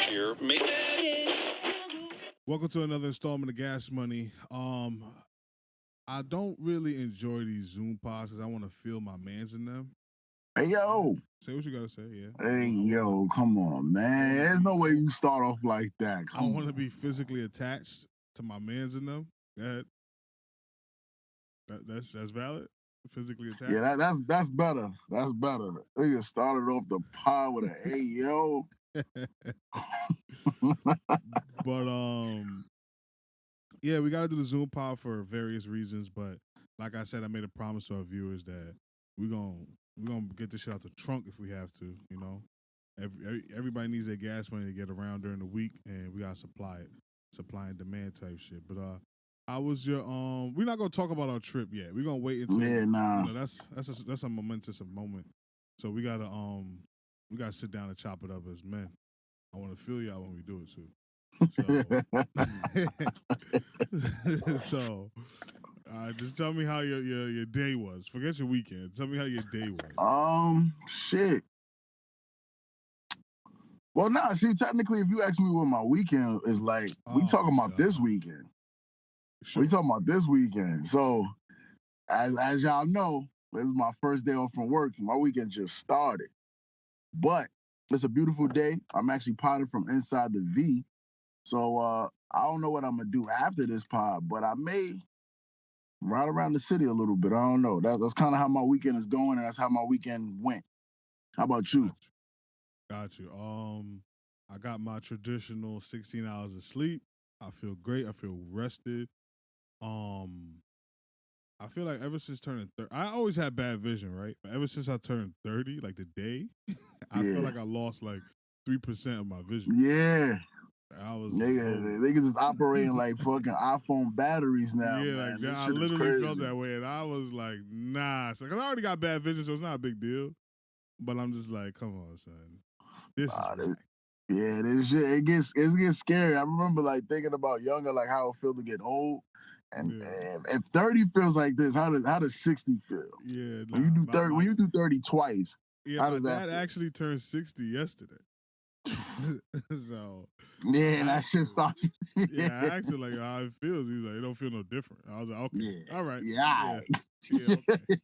Here, Welcome to another installment of Gas Money. I don't really enjoy these Zoom pods because I want to feel my mans in them. Hey, yo. Say what you gotta say, yeah. Hey, yo, come on, man. There's no way you start off like that. I want to be physically attached to my mans in them. That's valid. Physically attached. Yeah, that's better. That's better. They just started off the pod with a hey, yo. But yeah, we gotta do the Zoom pod for various reasons. But like I said, I made a promise to our viewers that we're gonna get this shit out the trunk if we have to. You know, everybody needs their gas money to get around during the week, and we gotta supply and demand type shit. But how was your we're not gonna talk about our trip yet. We're gonna wait until you know, that's a momentous moment. So we gotta sit down and chop it up as men. I want to feel y'all when we do it too. So, just tell me how your day was. Forget your weekend. Tell me how your day was. Shit. Well, nah. See, technically, if you ask me what my weekend is like, we talking about this weekend. Sure. We talking about this weekend. So, as y'all know, this is my first day off from work, so my weekend just started. But it's a beautiful day. I'm actually potted from inside the V. So I don't know what I'm gonna do after this pod, but I may ride around the city a little bit. I don't know. That's kind of how my weekend is going, and that's how my weekend went. How about you? Got you. I got my traditional 16 hours of sleep. I feel great. I feel rested. I feel like ever since turning 30, I always had bad vision, right? But ever since I turned 30, like the day, I feel like I lost like 3% of my vision. Yeah. I was niggas is operating like fucking iPhone batteries now. Yeah, man. like that. I literally felt that way, and I was like, nah. So, cause I already got bad vision, so it's not a big deal. But I'm just like, come on, son. This is yeah, this shit. It gets scary. I remember like thinking about younger, like how it feels to get old. And if 30 feels like this, how does 60 feel? Yeah, when you do 30, when you do 30 twice, yeah, my dad actually turned 60 yesterday. So yeah, that shit starts. Yeah, I asked him like how it feels. He was like, it don't feel no different. I was like, okay, all right, yeah, okay.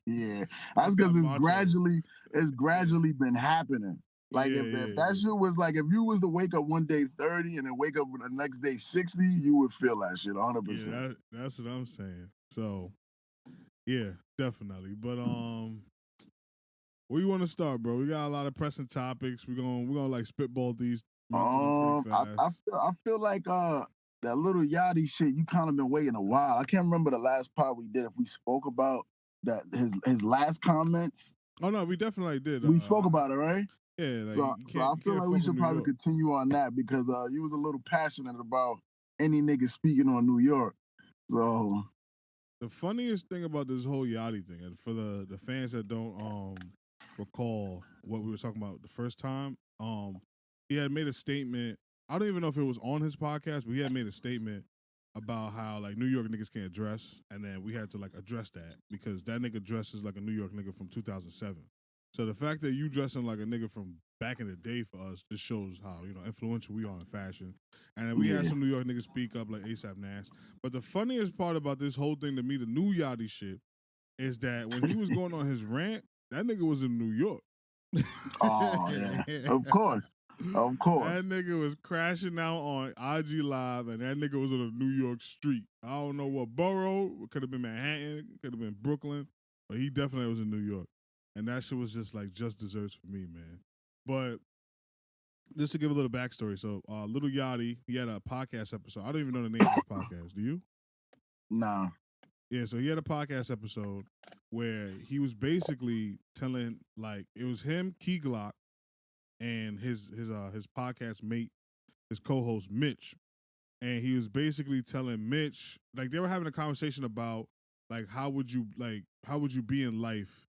Yeah. That's because it's gradually been happening. Like if that shit was like, if you was to wake up one day 30 and then wake up the next day 60, you would feel that shit 100%. Yeah, that's what I'm saying. So yeah, definitely. But where you want to start, bro? We got a lot of pressing topics. We're gonna like spitball these. I feel like that little Yachty shit, you kind of been waiting a while. I can't remember the last pod we did if we spoke about that his last comments. Oh no, we definitely did. We spoke about it, right? Yeah. Like, so I feel like we should probably continue on that because you was a little passionate about any nigga speaking on New York. So the funniest thing about this whole Yachty thing, and for the fans that don't recall what we were talking about the first time, he had made a statement. I don't even know if it was on his podcast, but he had made a statement about how like New York niggas can't dress, and then we had to like address that because that nigga dresses like a New York nigga from 2007. So the fact that you dressing like a nigga from back in the day for us just shows how influential we are in fashion. And then we had some New York niggas speak up like ASAP Nas. But the funniest part about this whole thing to me, the new Yachty shit, is that when he was going on his rant, that nigga was in New York. Oh yeah, of course. Of course. That nigga was crashing out on IG Live, and that nigga was on a New York street. I don't know what borough. It could have been Manhattan. It could have been Brooklyn. But he definitely was in New York. And that shit was just like just desserts for me, man. But just to give a little backstory. So, Little Yachty, he had a podcast episode. I don't even know the name of his podcast. Do you? Nah. Yeah, so he had a podcast episode where he was basically telling, like, it was him, Key Glock, and his podcast mate, his co-host Mitch, and he was basically telling Mitch, like they were having a conversation about like how would you be in life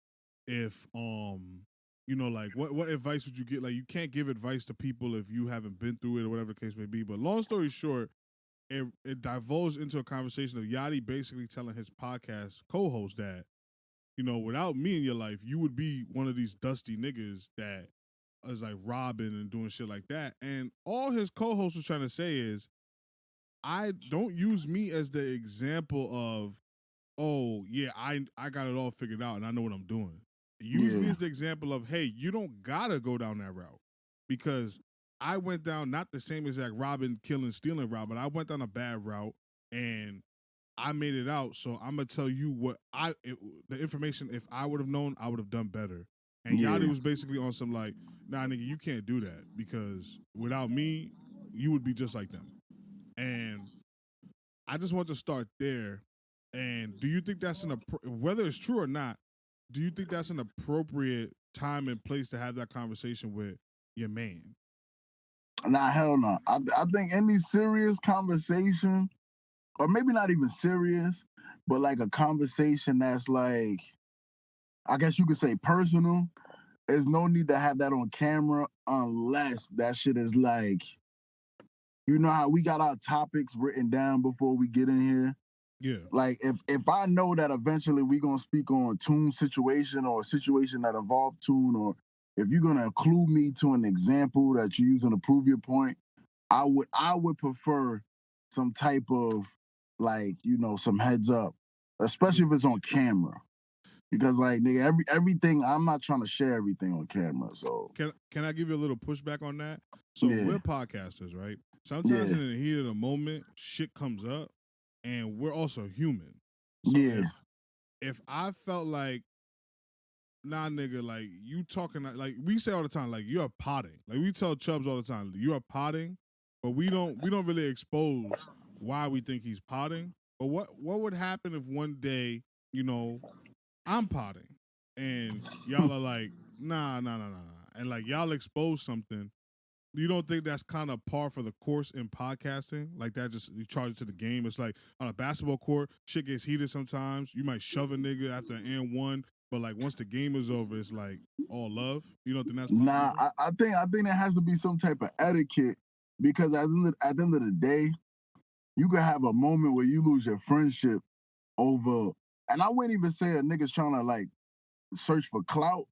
if like what advice would you get? Like you can't give advice to people if you haven't been through it or whatever the case may be. But long story short, it divulged into a conversation of Yachty basically telling his podcast co-host that, without me in your life, you would be one of these dusty niggas that as like robbing and doing shit like that. And all his co-host was trying to say is, I don't use me as the example of, oh yeah, I got it all figured out and I know what I'm doing. Use me as the example of, hey, you don't gotta go down that route, because I went down not the same exact robbing, killing, stealing route, but I went down a bad route and I made it out. So I'm gonna tell you what the information. If I would have known, I would have done better. And Yachty was basically on some like, nah, nigga, you can't do that because without me, you would be just like them. And I just want to start there. And do you think that's whether it's true or not? Do you think that's an appropriate time and place to have that conversation with your man? Nah, hell no. I think any serious conversation, or maybe not even serious, but like a conversation that's like, I guess you could say personal, there's no need to have that on camera unless that shit is like, you know how we got our topics written down before we get in here? Yeah. Like if I know that eventually we're gonna speak on Toon's situation or a situation that involved Toon, or if you're gonna include me to an example that you're using to prove your point, I would prefer some type of, like, you know, some heads up, especially if it's on camera. Because like nigga, everything, I'm not trying to share everything on camera. So can I give you a little pushback on that? So we're podcasters, right? Sometimes in the heat of the moment, shit comes up, and we're also human. So if I felt like, nah, nigga, like you talking like we say all the time, like you're potting. Like we tell Chubbs all the time, you're potting, but we don't really expose why we think he's potting. But what would happen if one day, you know, I'm potting and y'all are like, nah, and like y'all expose something. You don't think that's kind of par for the course in podcasting? Like that, just you charge it to the game. It's like on a basketball court, shit gets heated sometimes. You might shove a nigga after an and one, but like once the game is over, it's like all love. You don't think that's possible? Nah, I think there has to be some type of etiquette, because at the end of the day, you could have a moment where you lose your friendship over, and I wouldn't even say a nigga's trying to like search for clout.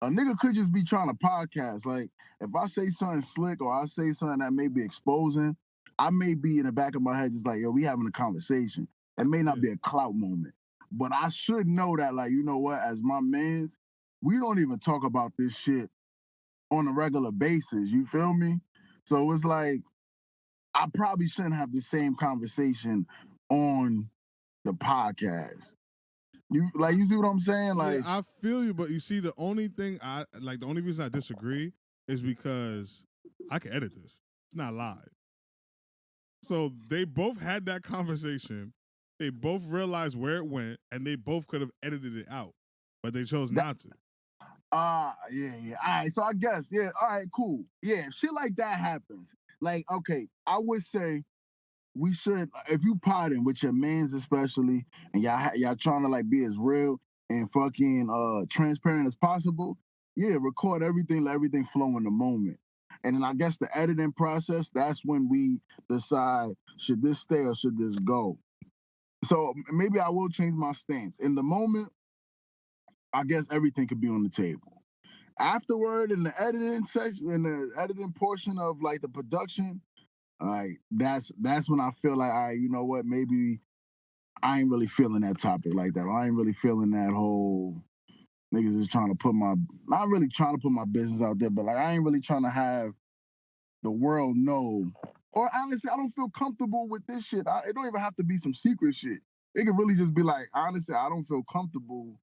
A nigga could just be trying to podcast. Like, if I say something slick or I say something that may be exposing, I may be in the back of my head just like, yo, we having a conversation. It may not be a clout moment, but I should know that, like, you know what, as my mans, we don't even talk about this shit on a regular basis. You feel me? So it's like, I probably shouldn't have the same conversation on the podcast. You see what I'm saying? Like, yeah, I feel you, but you see, the only reason I disagree is because I can edit this. It's not live. So they both had that conversation. They both realized where it went, and they both could have edited it out, but they chose not to. Yeah. All right, so I guess, yeah, all right, cool. Yeah, if shit like that happens, like, okay, I would say we should, if you potting with your mans especially, and y'all trying to like be as real and fucking transparent as possible, yeah, record everything, let everything flow in the moment. And then I guess the editing process, that's when we decide, should this stay or should this go? So maybe I will change my stance. In the moment, I guess everything could be on the table. Afterward, in the editing section, in the editing portion of like the production, like that's when I feel like, all right, you know what, maybe I ain't really feeling that topic like that. Or I ain't really feeling that whole niggas is trying to put not really trying to put my business out there, but like I ain't really trying to have the world know. Or honestly, I don't feel comfortable with this shit. It don't even have to be some secret shit. It could really just be like, honestly, I don't feel comfortable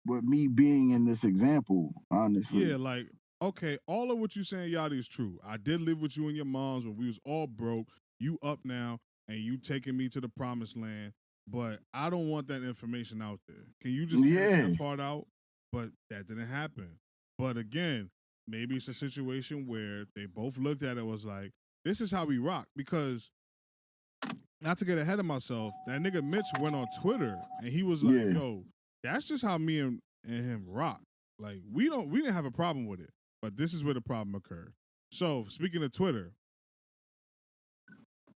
with me being in this example, honestly. Yeah, like, okay, all of what you saying, Yachty, is true. I did live with you and your moms when we was all broke. You up now, and you taking me to the promised land, but I don't want that information out there. Can you just edit that part out? But that didn't happen. But again, maybe it's a situation where they both looked at it, was like, this is how we rock. Because, not to get ahead of myself, that nigga Mitch went on Twitter and he was like, yo, that's just how me and him rock. Like, we didn't have a problem with it, but this is where the problem occurred. So, speaking of Twitter,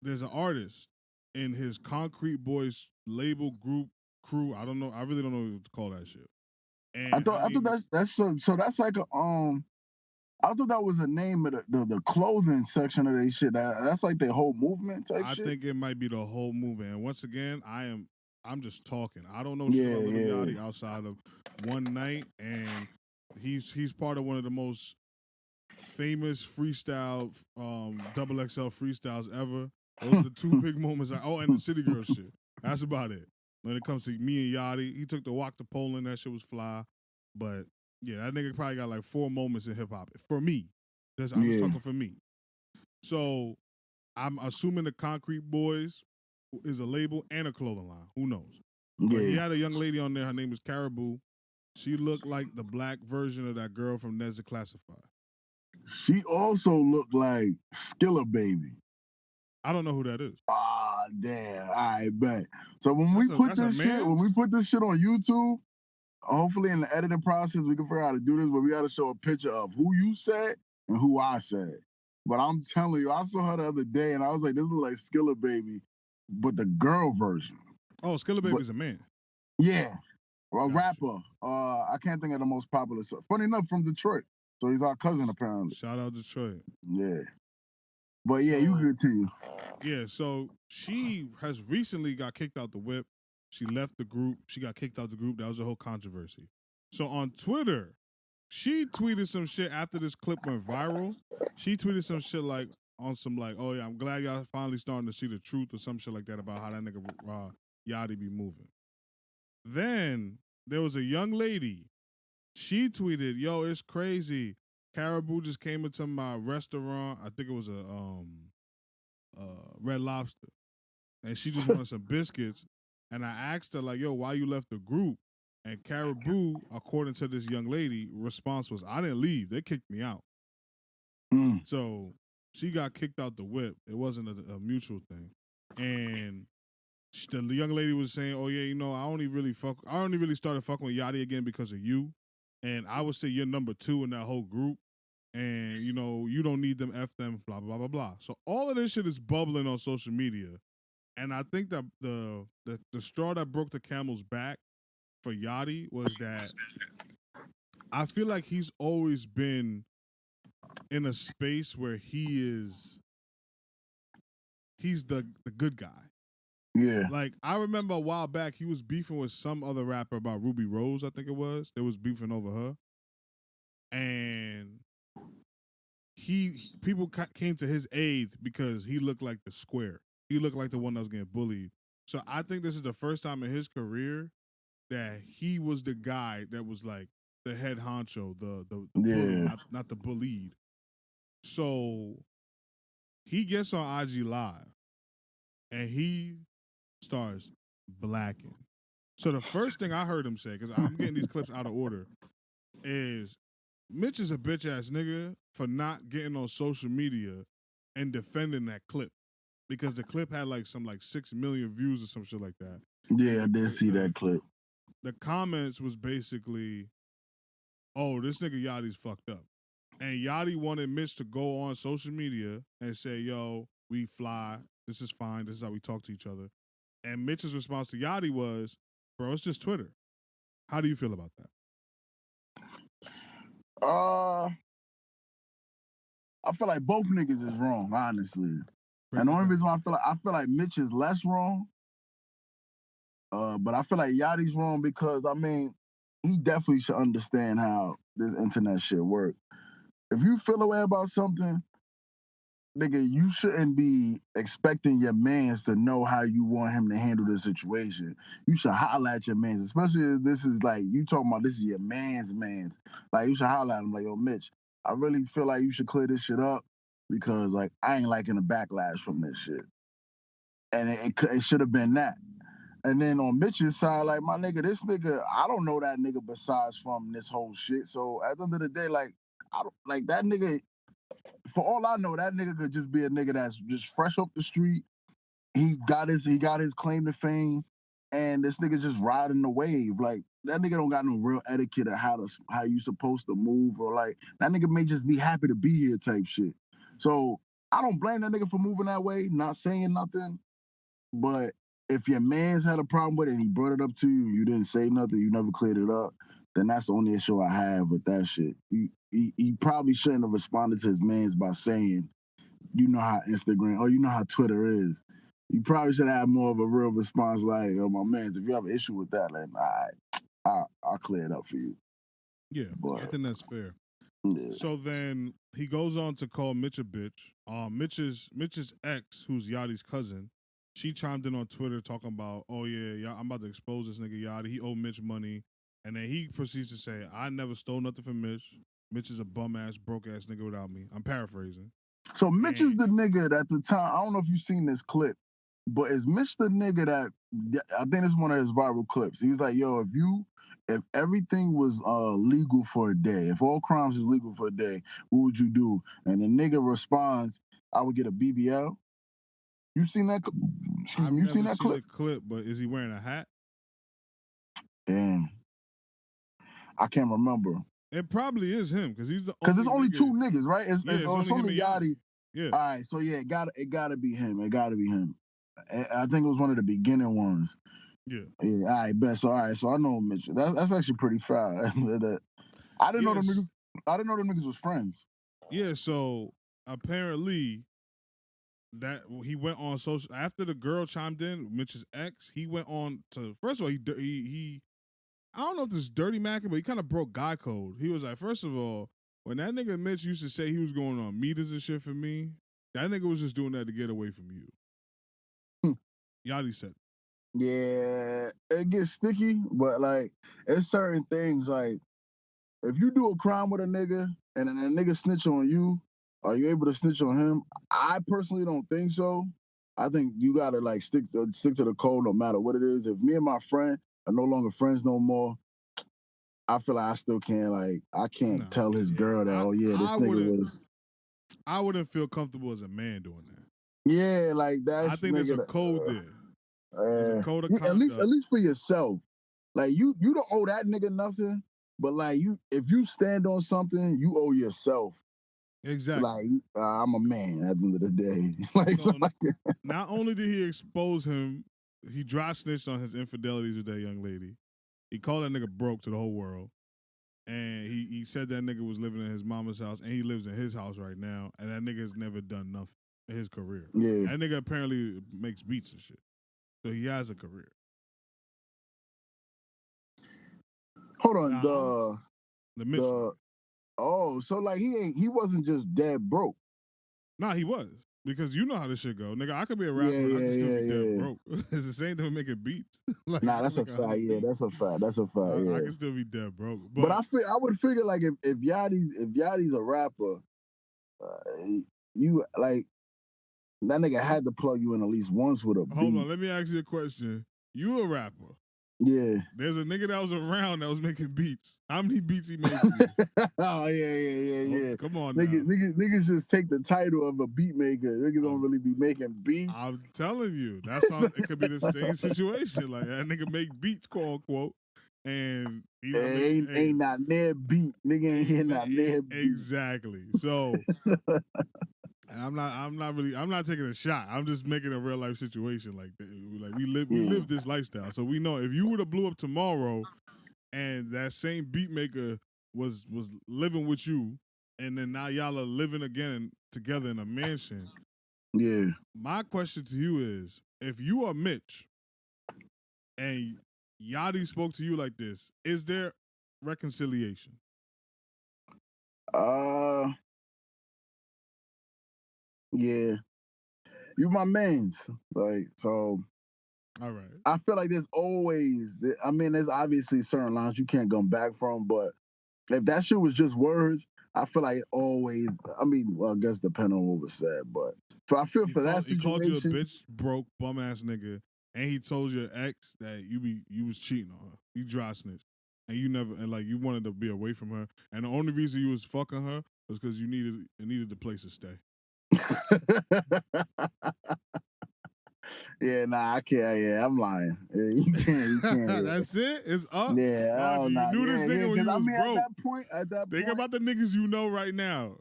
there's an artist in his Concrete Boys label group crew. I don't know. I really don't know what to call that shit. And I thought that's so that's like a I thought that was the name of the clothing section of their shit. That's like their whole movement type I shit. think it might be the whole movement. And once again, I'm just talking. I don't know shit Yeah, about Lil yeah. Yachty outside of one night, and he's part of one of the most famous freestyle double XL freestyles ever. Those are the two big moments. And the City Girl shit. That's about it. When it comes to me and Yachty, he took the walk to Poland. That shit was fly. But yeah, that nigga probably got like 4 moments in hip hop for me. I'm just talking for me. So I'm assuming the Concrete Boys is a label and a clothing line. Who knows? Yeah. But he had a young lady on there. Her name was Caribou. She looked like the black version of that girl from Ned's Declassified. She also looked like Skilla Baby. I don't know who that is. Ah, damn. I bet. So when we put this shit on YouTube, hopefully in the editing process we can figure out how to do this, but we got to show a picture of who you said and who I said. But I'm telling you, I saw her the other day and I was like, this looks like Skilla Baby, but the girl version. Oh, Skilla Baby's a man. Yeah. A rapper. I can't think of the most popular. Funny enough, from Detroit. So he's our cousin apparently. Shout out Detroit. Yeah. But yeah, you continue. Yeah, so she has recently got kicked out the whip. She left the group. She got kicked out the group. That was a whole controversy. So on Twitter, she tweeted some shit after this clip went viral. She tweeted some shit like on some like, oh yeah, I'm glad y'all finally starting to see the truth or some shit like that about how that nigga Yachty be moving. Then there was a young lady. She tweeted, yo, it's crazy. Caribou just came into my restaurant. I think it was a Red Lobster. And she just wanted some biscuits. And I asked her, like, yo, why you left the group? And Caribou, according to this young lady, response was, I didn't leave. They kicked me out. So she got kicked out the whip. It wasn't a mutual thing. And the young lady was saying, oh, yeah, you know, I only really started fucking with Yachty again because of you. And I would say you're number 2 in that whole group. And, you know, you don't need them, F them, blah, blah, blah, blah. So all of this shit is bubbling on social media. And I think that the straw that broke the camel's back for Yachty was that I feel like he's always been in a space where he's the good guy. Yeah. Like, I remember a while back, he was beefing with some other rapper about Ruby Rose, I think it was. They was beefing over her. And people came to his aid because he looked like the square. He looked like the one that was getting bullied. So I think this is the first time in his career that he was the guy that was like the head honcho, the bully, not the bullied. So he gets on IG Live and he starts blacking. So the first thing I heard him say, because I'm getting these clips out of order, is Mitch is a bitch ass nigga for not getting on social media and defending that clip. Because the clip had like 6 million views or some shit like that. Yeah, I did see that clip. The comments was basically, oh, this nigga Yachty's fucked up. And Yachty wanted Mitch to go on social media and say, yo, we fly. This is fine. This is how we talk to each other. And Mitch's response to Yachty was, bro, it's just Twitter. How do you feel about that? I feel like both niggas is wrong, honestly. And the only reason why I feel like Mitch is less wrong, but I feel like Yachty's wrong because, I mean, he definitely should understand how this internet shit works. If you feel a way about something, nigga, you shouldn't be expecting your mans to know how you want him to handle the situation. You should holler at your mans, especially if this is like, you talking about this is your man's. Like, you should holler at him like, yo, Mitch, I really feel like you should clear this shit up because, like, I ain't liking the backlash from this shit. And it should have been that. And then on Mitch's side, like, my nigga, this nigga, I don't know that nigga besides from this whole shit. So at the end of the day, like, I don't, like, that nigga, for all I know, that nigga could just be a nigga that's just fresh off the street. He got his claim to fame, and this nigga just riding the wave. Like, that nigga don't got no real etiquette of how you supposed to move, or like, that nigga may just be happy to be here type shit. So I don't blame that nigga for moving that way, not saying nothing. But if your man's had a problem with it and he brought it up to you, you didn't say nothing, you never cleared it up, then that's the only issue I have with that shit. he probably shouldn't have responded to his mans by saying, you know how Instagram or you know how Twitter is. You probably should have more of a real response like, "Yo, my mans, if you have an issue with that, then I'll clear it up for you." Yeah, But I think that's fair. yeah. So then he goes on to call Mitch a bitch. Mitch's ex, who's Yachty's cousin, she chimed in on Twitter talking about, "Oh yeah, I'm about to expose this nigga Yachty. He owe Mitch money," and then he proceeds to say, "I never stole nothing from Mitch. Mitch is a bum ass, broke ass nigga without me." I'm paraphrasing. So Mitch is the nigga that at the time, I don't know if you've seen this clip, but is Mitch the nigga that I think it's one of his viral clips. He was like, "Yo, if everything was legal for a day, if all crimes is legal for a day, what would you do?" And the nigga responds, "I would get a BBL." You seen that? Excuse me. You seen that clip? The clip, but is he wearing a hat? Damn, I can't remember. It probably is him because he's the because only it's only nigga. two niggas, right? It's only him and Yachty. Yeah. All right, so yeah, it gotta be him. It gotta be him. I think it was one of the beginning ones. Yeah. Yeah. All right, bet. So all right, so I know Mitchell. That's actually pretty foul. I didn't know them niggas. I didn't know them niggas was friends. Yeah. So apparently, that he went on social after the girl chimed in, Mitch's ex. He went on to first of all he I don't know if this is dirty macking, but he kind of broke guy code. He was like, first of all, when that nigga Mitch used to say he was going on meters and shit for me, that nigga was just doing that to get away from you. Yachty said. Yeah, it gets sticky, but like it's certain things like if you do a crime with a nigga and then a nigga snitch on you, are you able to snitch on him? I personally don't think so. I think you gotta like stick to the code no matter what it is. If me and my friend are no longer friends no more, I feel like I still can't I can't tell his girl that this nigga was. I wouldn't feel comfortable as a man doing that. Yeah, like that's. I think there's a code there. There's a code of conduct. At least for yourself. Like you don't owe that nigga nothing, but like if you stand on something, you owe yourself. Exactly. Like I'm a man at the end of the day. Not only did he expose him, he dry snitched on his infidelities with that young lady. He called that nigga broke to the whole world. And he said that nigga was living in his mama's house, and he lives in his house right now. And that nigga has never done nothing in his career. Yeah. That nigga apparently makes beats and shit. So he has a career. Hold on, so like he wasn't just dead broke. Nah, he was. Because you know how this shit go. Nigga, I could be a rapper and I can still be dead broke. It's the same thing with making beats. That's a fact. Yeah, that's a fact. That's a fact. Yeah. I can still be dead broke. But I would figure like if Yachty's a rapper, you like that nigga had to plug you in at least once with a beat. Hold on, let me ask you a question. You a rapper? Yeah. There's a nigga that was around that was making beats. How many beats he made? Oh yeah. Come on, niggas just take the title of a beat maker. Niggas don't really be making beats. I'm telling you, that's why it could be the same situation. Like that nigga make beats, quote unquote, and ain't not near beat. Nigga ain't here not near beat. Exactly. So. And I'm not taking a shot. I'm just making a real life situation like we live this lifestyle. So we know if you would have blew up tomorrow and that same beat maker was living with you and then now y'all are living again together in a mansion. Yeah. My question to you is, if you are Mitch and Yachty spoke to you like this, is there reconciliation? Yeah. You my mans. Like, so. All right. I feel like there's obviously certain lines you can't come back from, but if that shit was just words, I feel like it always, I guess depending on what was said, but I feel for that situation. He called you a bitch, broke, bum ass nigga, and he told your ex that you was cheating on her. You dry snitched. And you never, and like you wanted to be away from her. And the only reason you was fucking her was because you needed the place to stay. Yeah, nah, I can't. Yeah, I'm lying. Yeah, you can't. That's it. It's up. Yeah, you knew this nigga when you was broke. At that point, think about the niggas you know right now.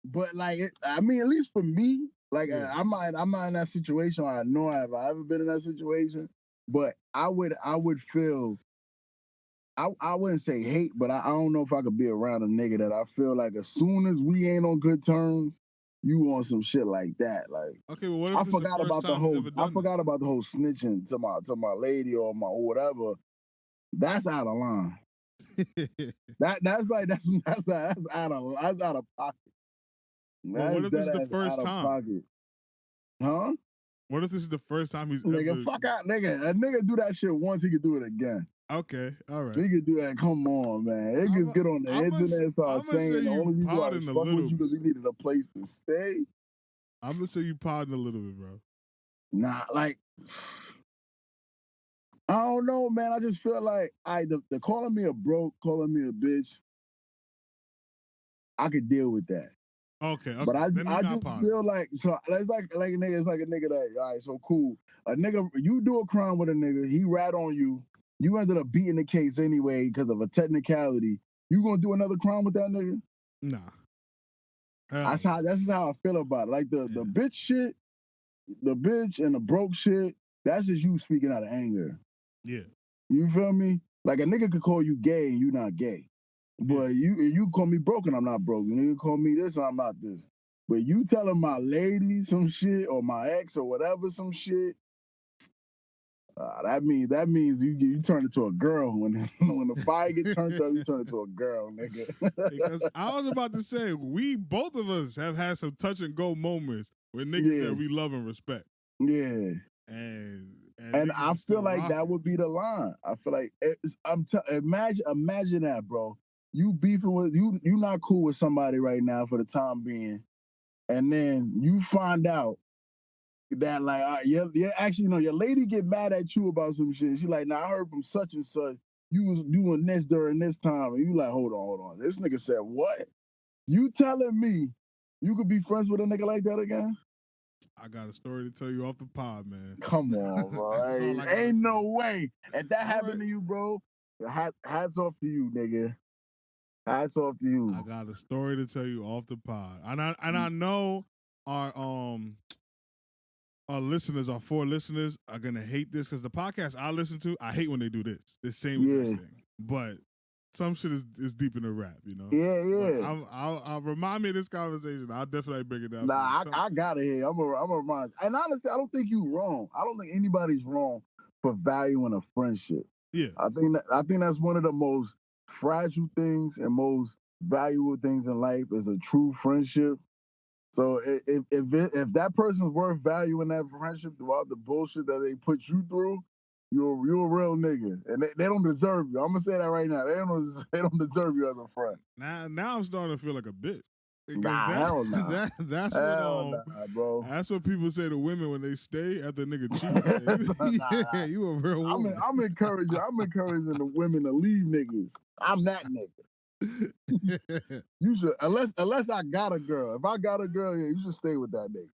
But like, at least for me, like, I'm not in that situation. I know have I ever been in that situation, but I would feel I wouldn't say hate, but I don't know if I could be around a nigga that I feel like as soon as we ain't on good terms, you want some shit like that. Like, okay, well, what if I this is the forgot first about the time he's whole ever I done forgot about the whole snitching to my lady or my whatever. That's out of line. that? That's out of pocket. Well, what That's if this dead is the ass first out of time? pocket. Huh? What if this is the first time he's Nigga, ever? fuck out, nigga. A nigga do that shit once, he could do it again. Okay, all right. He could do that. Come on, man. Niggas get on the internet and start I'm gonna say saying the you only reason why he's pardon a fucking with little you because he bit. needed a place to stay. I'm gonna say you pardon a little bit, bro. Nah, like I don't know, man. I just feel like the calling me a broke, calling me a bitch, I could deal with that. Okay. But Then you're I not just pardoning. feel like so it's like a nigga, it's like a nigga that all right, so cool. A nigga, you do a crime with a nigga, he rat on you, you ended up beating the case anyway because of a technicality. You gonna do another crime with that nigga? Nah. That's how I feel about it. Like the bitch shit, the bitch and the broke shit, that's just you speaking out of anger. Yeah. You feel me? Like a nigga could call you gay and you not gay. But you call me broke and I'm not broke. You nigga call me this and I'm not this. But you telling my lady some shit or my ex or whatever some shit, that means you turn into a girl when when the fire get turned up, you turn into a girl, nigga. Because I was about to say both of us have had some touch and go moments where niggas that we love and respect. Yeah. And I feel like rocking. that would be the line. I feel like imagine that, bro. You beefing with you not cool with somebody right now for the time being, and then you find out that like actually no, your lady get mad at you about some shit. She like, nah, I heard from such and such you was doing this during this time, and you like, hold on. This nigga said what? You telling me you could be friends with a nigga like that again? I got a story to tell you off the pod, man. Come on, bro. Ain't no way. If that happened to you, bro, hats off to you, nigga. Hats off to you. I got a story to tell you off the pod. And I know our listeners, our 4 listeners, are gonna hate this because the podcast I listen to, I hate when they do this. The same exact thing. But some shit is deep in the rap, you know. Yeah. I'll remind me of this conversation. I'll definitely break it down. Nah, I got it here. I'm a remind. And honestly, I don't think you wrong. I don't think anybody's wrong for valuing a friendship. Yeah. I think that's one of the most fragile things and most valuable things in life is a true friendship. So if that person's worth valuing that friendship throughout the bullshit that they put you through, you're a real nigga, and they don't deserve you. I'm gonna say that right now. They don't deserve you as a friend. Now I'm starting to feel like a bitch. Nah, hell nah. That's hell what bro. That's what people say to women when they stay after a nigga cheat. You a real woman. I'm encouraging the women to leave niggas. I'm that nigga. You should unless I got a girl. If I got a girl, yeah, you should stay with that nigga.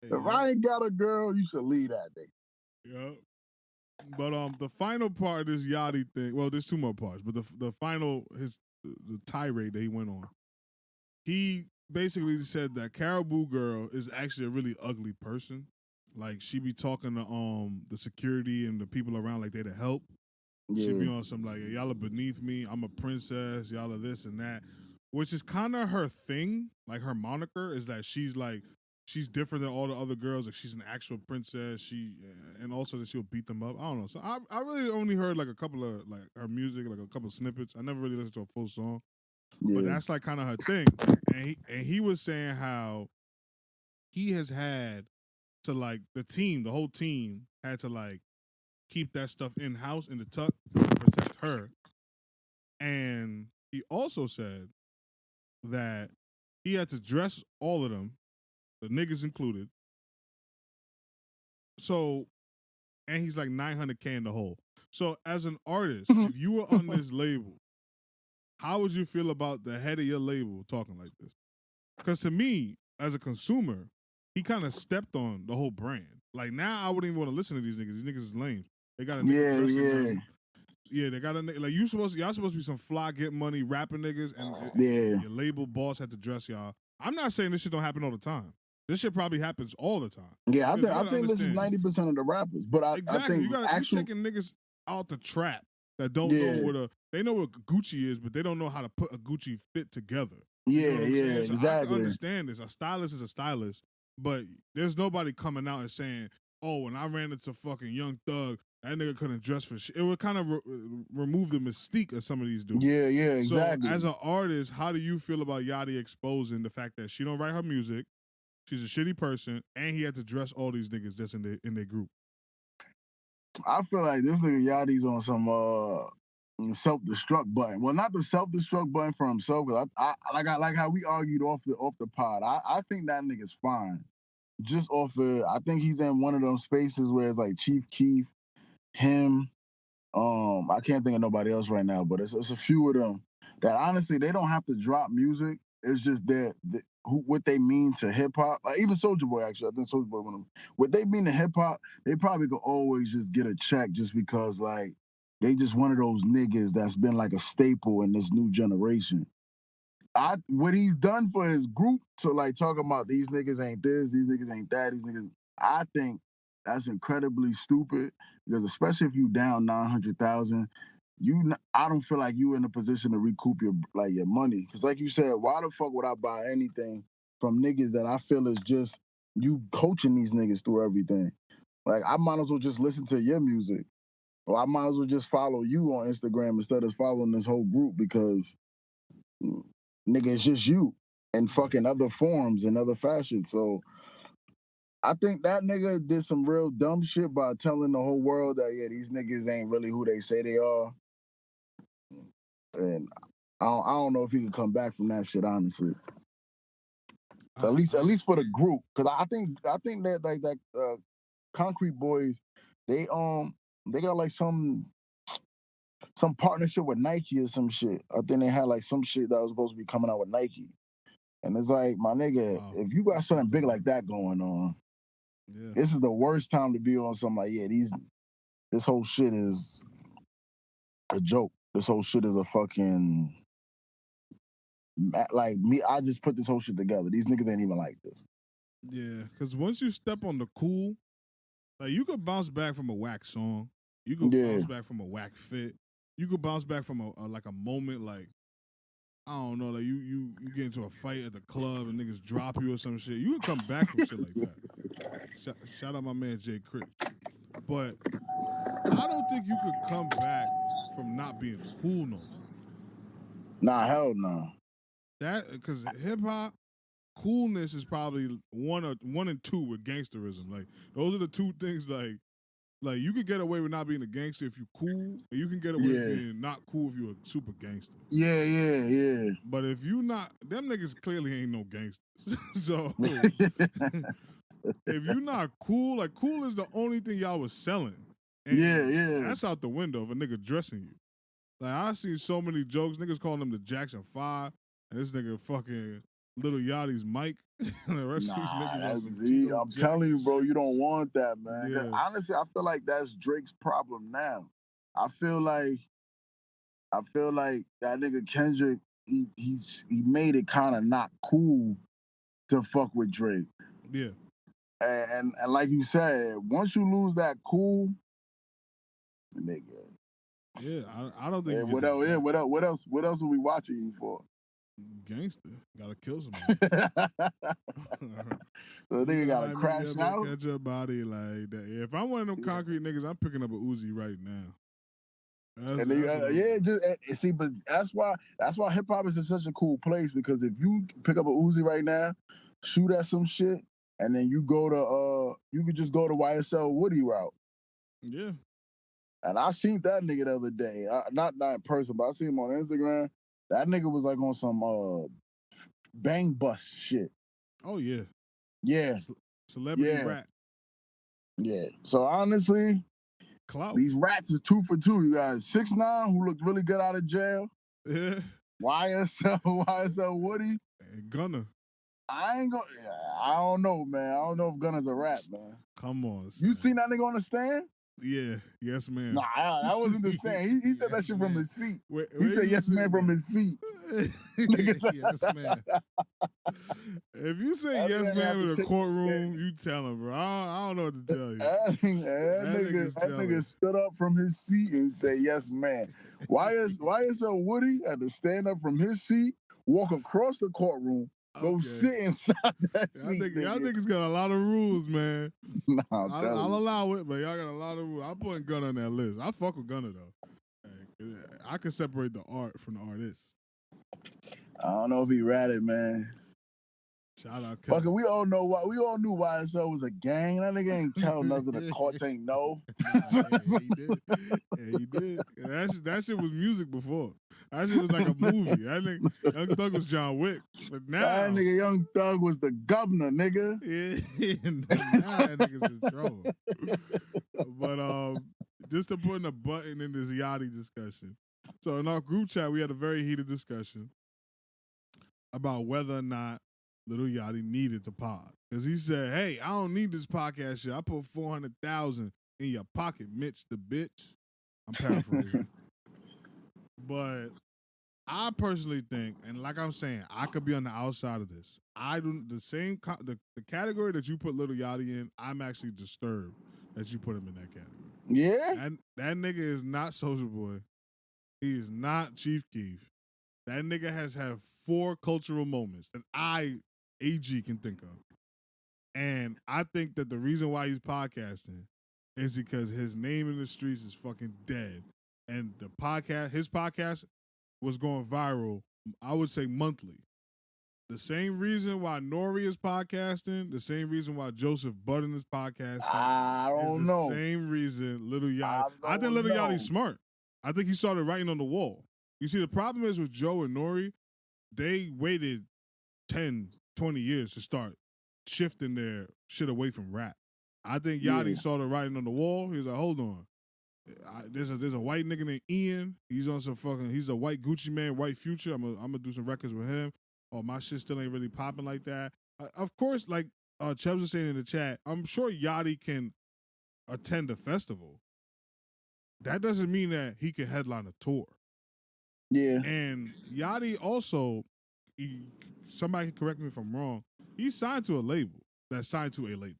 If I ain't got a girl, you should leave that nigga. Yeah. But the final part of this Yachty thing. Well, there's 2 more parts, but the final the tirade that he went on. He basically said that Caribou Girl is actually a really ugly person. Like she be talking to the security and the people around like they to help. Yeah. She be on some like, y'all are beneath me. I'm a princess. Y'all are this and that, which is kind of her thing. Like her moniker is that she's different than all the other girls. Like she's an actual princess. And also that she'll beat them up. I don't know. So I really only heard like a couple of like her music, like a couple of snippets. I never really listened to a full song. Yeah. But that's like kind of her thing. And he was saying how he has had to like the whole team had to like keep that stuff in house in the tuck to protect her. And he also said that he had to dress all of them, the niggas included. So, and he's like 900K in the hole. So as an artist, if you were on this label, how would you feel about the head of your label talking like this? Because to me, as a consumer, he kind of stepped on the whole brand. Like now, I wouldn't even want to listen to these niggas. These niggas is lame. They got a nigga dressing them. Yeah, they got a nigga. Like y'all supposed to be some fly, get money, rapping niggas, and your label boss had to dress y'all. I'm not saying this shit don't happen all the time. This shit probably happens all the time. Yeah, I think this is 90% of the rappers. But I think you taking niggas out the trap that don't know they know what Gucci is, but they don't know how to put a Gucci fit together. Yeah, you know what I'm saying? So exactly. I can understand this. A stylist is a stylist, but there's nobody coming out and saying, "Oh, when I ran into fucking Young Thug, that nigga couldn't dress for shit." It would kind of remove the mystique of some of these dudes. Yeah, exactly. So as an artist, how do you feel about Yachty exposing the fact that she don't write her music, she's a shitty person, and he had to dress all these niggas just in their group? I feel like this nigga Yachty's on some self-destruct button. Well, not the self-destruct button for himself, because I like how we argued off the pod. I think that nigga's fine. Just off I think he's in one of those spaces where it's like Chief Keef, him, I can't think of nobody else right now, but it's a few of them that honestly they don't have to drop music. It's just what they mean to hip hop. Like even Soulja Boy, actually, I think Soulja Boy what they mean to hip hop, they probably could always just get a check just because like they just one of those niggas that's been like a staple in this new generation. What he's done for his group to like talk about these niggas ain't this, these niggas ain't that, these niggas. I think that's incredibly stupid because especially if you down 900,000, I don't feel like you in a position to recoup your money. Because like you said, why the fuck would I buy anything from niggas that I feel is just you coaching these niggas through everything? Like I might as well just listen to your music, or I might as well just follow you on Instagram instead of following this whole group because nigga, it's just you and fucking other forms and other fashions. So I think that nigga did some real dumb shit by telling the whole world that these niggas ain't really who they say they are. And I don't know if he can come back from that shit, honestly. At least for the group, because I think that like that Concrete Boys, they got like some partnership with Nike or some shit. I think they had like some shit that was supposed to be coming out with Nike. And it's like, my nigga, if you got something big like that going on, this is the worst time to be on something like, this whole shit is a joke. This whole shit is a fucking, like me, I just put this whole shit together. These niggas ain't even like this. Yeah, because once you step on the cool, like you could bounce back from a whack song. You could bounce back from a whack fit. You could bounce back from a moment like, I don't know, like you get into a fight at the club and niggas drop you or some shit. You can come back from shit like that. Shout out my man Jay Critch. But I don't think you could come back from not being cool no more. Nah, hell no. That because hip hop coolness is probably one and two with gangsterism. Like those are the two things. Like you could get away with not being a gangster if you cool, and you can get away with being not cool if you're a super gangster. Yeah. But if you not, them niggas clearly ain't no gangsters. So if you not cool, like cool is the only thing y'all was selling. And that's out the window of a nigga dressing you. Like I seen so many jokes, niggas calling them the Jackson 5, and this nigga fucking Little Yachty's Mike. And the rest of these niggas I'm telling you, bro, you don't want that, man. Yeah. Honestly, I feel like that's Drake's problem now. I feel like that nigga Kendrick, he made it kind of not cool to fuck with Drake. Yeah. And like you said, once you lose that cool, nigga. Yeah, I don't think. What else? What else are we watching you for? Gangster, gotta kill somebody. So they gotta crash out. Catch your body like that. Yeah, if I'm one of them concrete niggas, I'm picking up a Uzi right now. See, but that's why hip hop is in such a cool place, because if you pick up a Uzi right now, shoot at some shit, and then you could just go to YSL Woody route. Yeah. And I seen that nigga the other day. Not in person, but I seen him on Instagram. That nigga was like on some bang bus shit. Oh yeah. Yeah. Celebrity rap. Yeah. So honestly, these rats is 2 for 2. You got 6ix9ine, who looked really good out of jail. Yeah. YSL Woody. And Gunna. I don't know, man. I don't know if Gunna's a rap, man. Come on. You seen that nigga on the stand? Yeah, yes, ma'am. Nah, that wasn't the same. He said that shit from his seat. He said yes, man, from his seat. Yes, man. If you say yes, man, in a courtroom, you tell him, bro. I don't know what to tell you. That nigga stood up from his seat and said, "Yes, man." Why is Woody had to stand up from his seat, walk across the courtroom, go sit inside that seat? Y'all niggas got a lot of rules, man. Nah, I'll allow it, but y'all got a lot of rules. I'm putting Gunna on that list. I fuck with Gunna though. I can separate the art from the artist. I don't know if he ratted, man. Shout out, Kevin. Fucking, we all know why. We all knew YSL was a gang. That nigga ain't tell nothing. The courts ain't know. He did. Yeah, he did. That shit was music before. That shit was like a movie. That nigga Young Thug was John Wick, but now that nigga Young Thug was the governor, nigga. Yeah, now that nigga's in trouble. But just to put a button in this Yachty discussion. So in our group chat, we had a very heated discussion about whether or not Lil Yachty needed to pod. Because he said, hey, I don't need this podcast shit. I put 400,000 in your pocket, Mitch the bitch. I'm paraphrasing. But I personally think, and like I'm saying, I could be on the outside of this. I do the category that you put Lil Yachty in, I'm actually disturbed that you put him in that category. Yeah? That nigga is not Soulja Boy. He is not Chief Keef. That nigga has had 4 cultural moments that AG can think of. And I think that the reason why he's podcasting is because his name in the streets is fucking dead. And his podcast was going viral, I would say monthly. The same reason why Nori is podcasting, the same reason why Joseph Budden is podcasting. I don't know. The same reason Lil Yachty. I think Lil Yachty's smart. I think he started writing on the wall. You see, the problem is with Joe and Nori, they waited 10, 20 years to start shifting their shit away from rap. I think Yachty saw the writing on the wall. He was like, hold on. There's a white nigga named Ian. He's on some fucking, he's a white Gucci man, white Future. I'm gonna do some records with him. Oh, my shit still ain't really popping like that. Of course, like Chubbs was saying in the chat, I'm sure Yachty can attend a festival. That doesn't mean that he can headline a tour. Yeah. And Yachty also, somebody can correct me if I'm wrong, he's signed to a label that's signed to a label.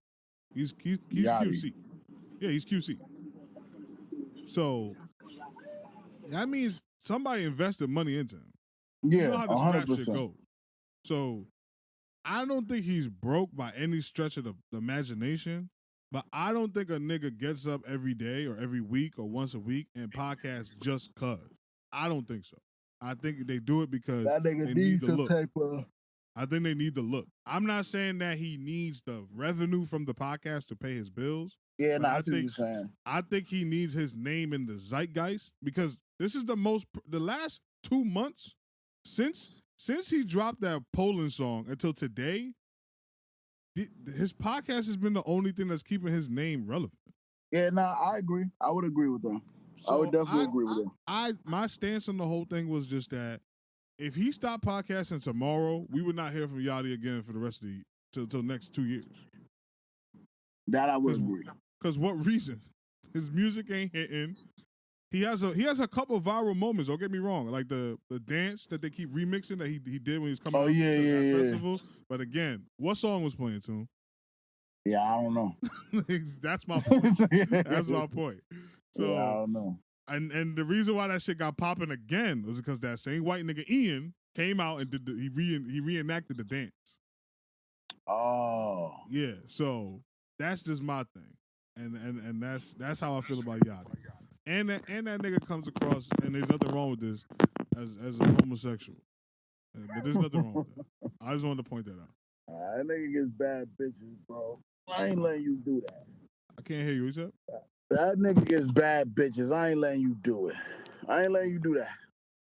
He's QC. Yeah, he's QC. So that means somebody invested money into him. Yeah, you know how this 100%. rap shit goes. So I don't think he's broke by any stretch of the imagination, but I don't think a nigga gets up every day or every week or once a week and podcasts just cuz. I don't think so. I think they do it because that nigga they needs need the some look. type of. I think they need the look. I'm not saying that he needs the revenue from the podcast to pay his bills. Yeah, no, I see what you're saying. I think he needs his name in the zeitgeist because this is the last 2 months since he dropped that Poland song until today, his podcast has been the only thing that's keeping his name relevant. Yeah, no, I agree. I would agree with that. So I would definitely agree with that. My stance on the whole thing was just that if he stopped podcasting tomorrow, we would not hear from Yachty again for the rest of till next 2 years. That I would agree. Because what reason? His music ain't hitting. He has a couple viral moments. Don't get me wrong, like the dance that they keep remixing that he did when he was coming out to that festival. But again, what song was playing to him? Yeah, I don't know. That's my point. That's my point. So yeah, I don't know. And the reason why that shit got popping again was because that same white nigga Ian came out and he reenacted the dance. Oh. Yeah, so that's just my thing. And that's how I feel about Yachty. And that nigga comes across, and there's nothing wrong with this as a homosexual. But there's nothing wrong with that. I just wanted to point that out. That nigga gets bad bitches, bro. I ain't letting you do that. I can't hear you. What's up? That nigga gets bad bitches. I ain't letting you do it. I ain't letting you do that.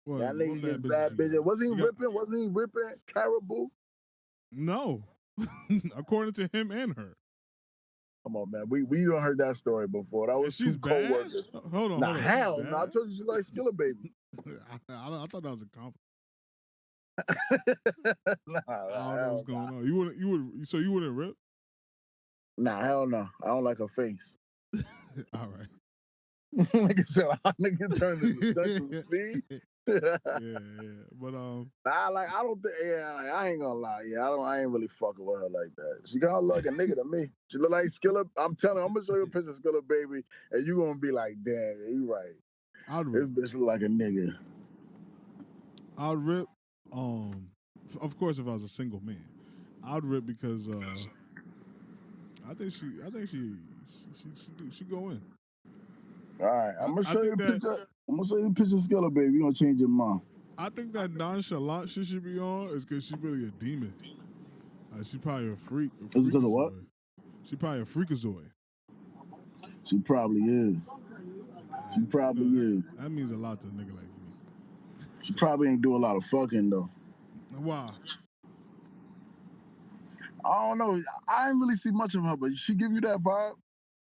Well, that nigga gets bad bitches. Wasn't he ripping Caribou? No. According to him and her. Come on, man. We don't heard that story before. That was she's two co-workers. Hold on. Nah, hell no. I told you she like Skilla Baby. I thought that was a compliment. Nah, I don't know what's going on. You wouldn't rip? Nah, hell no. I don't like her face. All right. Nigga said, nigga turned into Dutch C. yeah. But I don't think. Yeah, I ain't gonna lie. Yeah, I ain't really fucking with her like that. She got look a nigga to me. She look like Skillet. I'm telling you, I'm gonna show you a picture of Skillet, baby, and you gonna be like, damn, you right. This bitch look like a nigga. I'd rip. Of course, if I was a single man, I'd rip because I think she go in. All right, I'm gonna show you the picture. I'm gonna show you the picture of Skillet, baby. You gonna change your mind. I think that nonchalant shit she be on is because she really a demon. She probably a freak. Is because of what? She probably a freakazoid. She probably is. She probably is. That means a lot to a nigga like me. She probably ain't do a lot of fucking though. Why? I don't know. I didn't really see much of her, but she give you that vibe?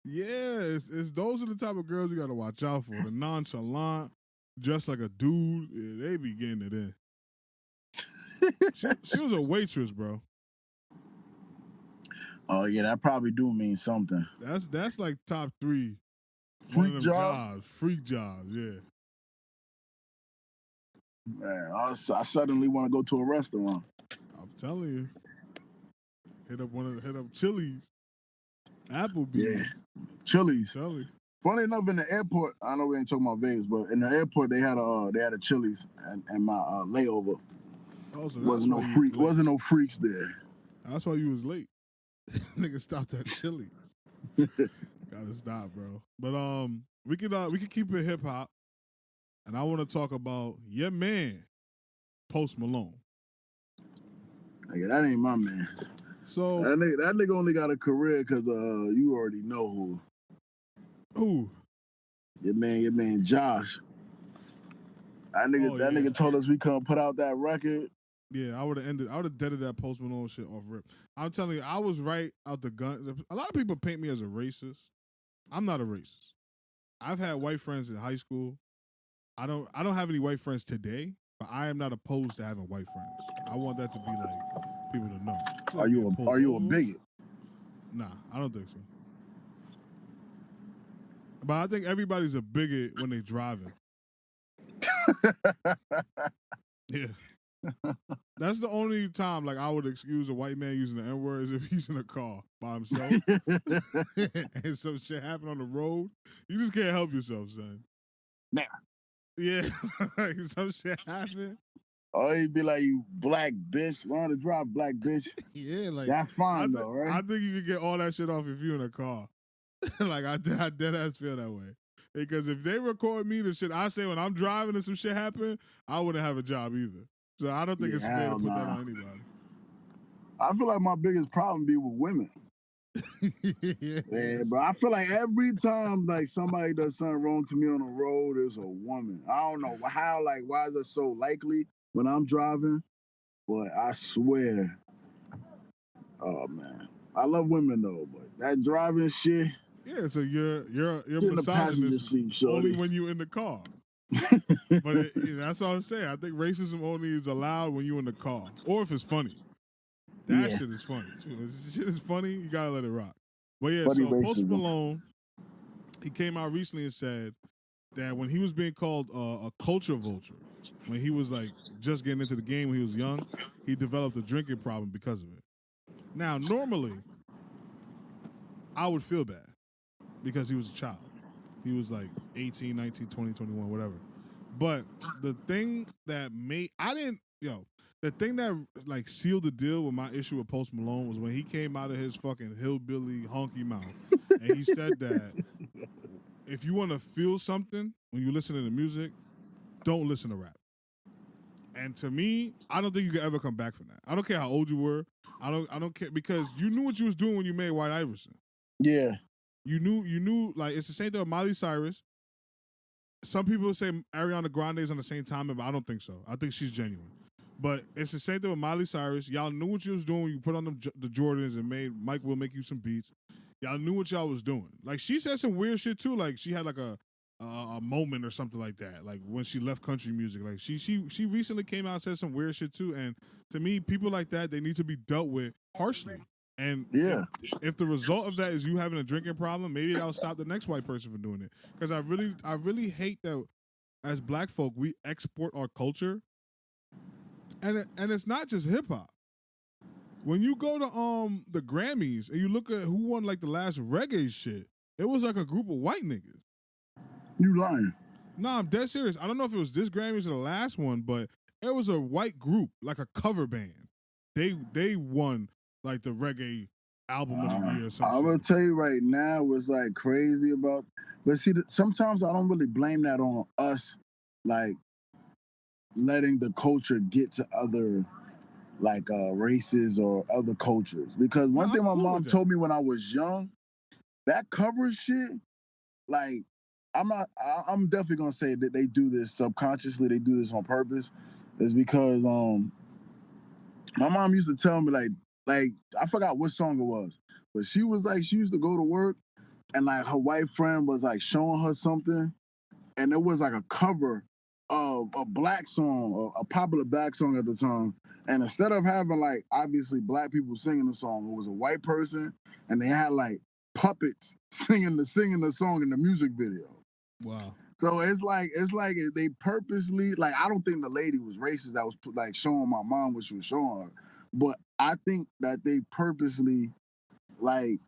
Yeah, it's those are the type of girls you gotta watch out for. The nonchalant, dressed like a dude, yeah, they be getting it in. she was a waitress, bro. Oh yeah, that probably do mean something. That's like top 3 freak jobs. Freak jobs, yeah. Man, I suddenly want to go to a restaurant. I'm telling you, hit up Chili's, Applebee's. Yeah, Chili's. Funny enough, in the airport, I know we ain't talking about Vegas, but in the airport they had a Chili's and my layover. Oh, so wasn't no freaks there. That's why you was late. Nigga stopped at Chili's. Gotta stop, bro. But we could keep it hip hop, and I want to talk about your man, Post Malone. Nigga, that ain't my man. So that nigga only got a career because you already know who. Who? Your man Josh. That nigga told us we couldn't put out that record. Yeah, I would have deaded that Post Malone shit off rip. I'm telling you, I was right out the gun. A lot of people paint me as a racist. I'm not a racist. I've had white friends in high school. I don't have any white friends today, but I am not opposed to having white friends. I want that to be like people to know. Are you a bigot? Nah, I don't think so. But I think everybody's a bigot when they driving. Yeah. That's the only time like I would excuse a white man using the N-word is if he's in a car by himself and some shit happen on the road. You just can't help yourself, son. Nah. Yeah. Like some shit happen. Oh, he'd be like, you black bitch. Want to drive, black bitch. Yeah, like that's fine though, right? I think you could get all that shit off if you're in a car. Like I dead ass feel that way. Because if they record me the shit I say when I'm driving and some shit happen, I wouldn't have a job either. So I don't think it's fair to put that on anybody. I feel like my biggest problem be with women. Yeah, but I feel like every time like somebody does something wrong to me on the road, it's a woman. I don't know how, like, why is it so likely when I'm driving? But I swear, oh man, I love women though, but that driving shit. Yeah, so you're misogynist only when you're in the car. But that's all I'm saying. I think racism only is allowed when you're in the car or if it's funny. That shit is funny. If shit is funny, you gotta let it rock. But yeah, funny so racism. Post Malone, he came out recently and said that when he was being called a culture vulture, when he was like just getting into the game when he was young, he developed a drinking problem because of it. Now, normally, I would feel bad because he was a child. He was like 18, 19, 20, 21, whatever. But the thing that the thing that like sealed the deal with my issue with Post Malone was when he came out of his fucking hillbilly honky mouth and he said that if you want to feel something when you listen to the music, don't listen to rap. And to me, I don't think you could ever come back from that. I don't care how old you were. I don't care because you knew what you was doing when you made White Iverson. Yeah. You knew like it's the same thing with Miley Cyrus. Some people say Ariana Grande is on the same time, but I don't think so. I think she's genuine. But it's the same thing with Miley Cyrus. Y'all knew what you was doing when you put on the Jordans and made Mike will make you some beats. Y'all knew what y'all was doing. Like she said some weird shit too. Like she had like a moment or something like that. Like when she left country music. Like she recently came out and said some weird shit too. And to me, people like that, they need to be dealt with harshly. And Yeah. if the result of that is you having a drinking problem, maybe that'll stop the next white person from doing it. Because I really hate that as black folk we export our culture, and it's not just hip hop. When you go to the Grammys and you look at who won like the last reggae shit, it was like a group of white niggas. You lying? Nah, I'm dead serious. I don't know if it was this Grammys or the last one, but it was a white group, like a cover band. They won like the reggae album of the year or something. I'm gonna tell you right now what's like crazy about, but see, sometimes I don't really blame that on us, like letting the culture get to other like races or other cultures. Because one thing my mom told me when I was young, that cover shit, like I'm definitely gonna say that they do this subconsciously, they do this on purpose, is because my mom used to tell me like I forgot what song it was, but she was like, she used to go to work and like her white friend was like showing her something, and it was like a cover of a black song, a popular black song at the time. And instead of having like obviously black people singing the song, it was a white person, and they had like puppets singing the song in the music video. Wow. So it's like they purposely, like, I don't think the lady was racist that was like showing my mom what she was showing her, but I think that they purposely, like,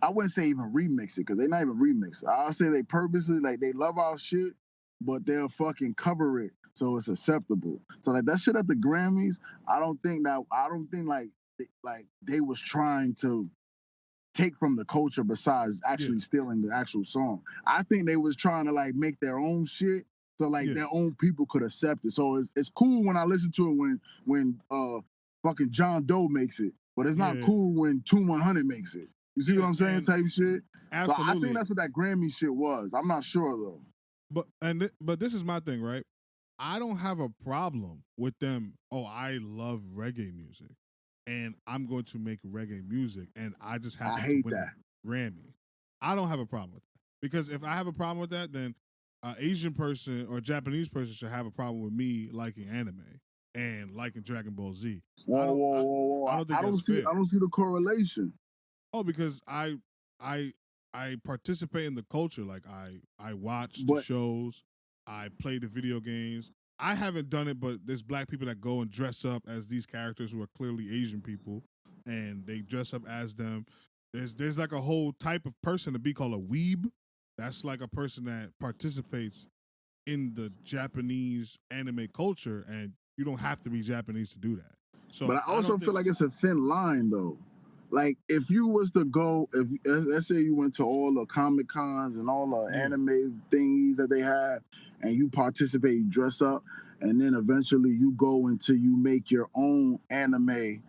I wouldn't say even remix it because they're not even remix it. I'll say they purposely, like, they love our shit, but they'll fucking cover it so it's acceptable. So like that shit at the Grammys, I don't think like they was trying to take from the culture besides actually stealing the actual song. I think they was trying to like make their own shit so like their own people could accept it. So it's cool when I listen to it when fucking John Doe makes it, but it's not cool when Toon 100 makes it. You see what I'm saying? Type shit. Absolutely. So I think that's what that Grammy shit was. I'm not sure though. But this is my thing, right? I don't have a problem with them. Oh, I love reggae music, and I'm going to make reggae music, and I just happen to win the Grammy. I don't have a problem with that, because if I have a problem with that, then an Asian person or Japanese person should have a problem with me liking anime and liking Dragon Ball Z. Whoa. I don't see the correlation. Oh, because I participate in the culture. Like I watch the shows, I play the video games. I haven't done it, but there's black people that go and dress up as these characters who are clearly Asian people, and they dress up as them. There's like a whole type of person to be called a weeb. That's like a person that participates in the Japanese anime culture, and you don't have to be Japanese to do that. So, but I also feel like it's a thin line though. Like if you was to go, if let's say you went to all the Comic Cons and all the anime thingies that they have, and you participate, you dress up, and then eventually you go into you make your own anime,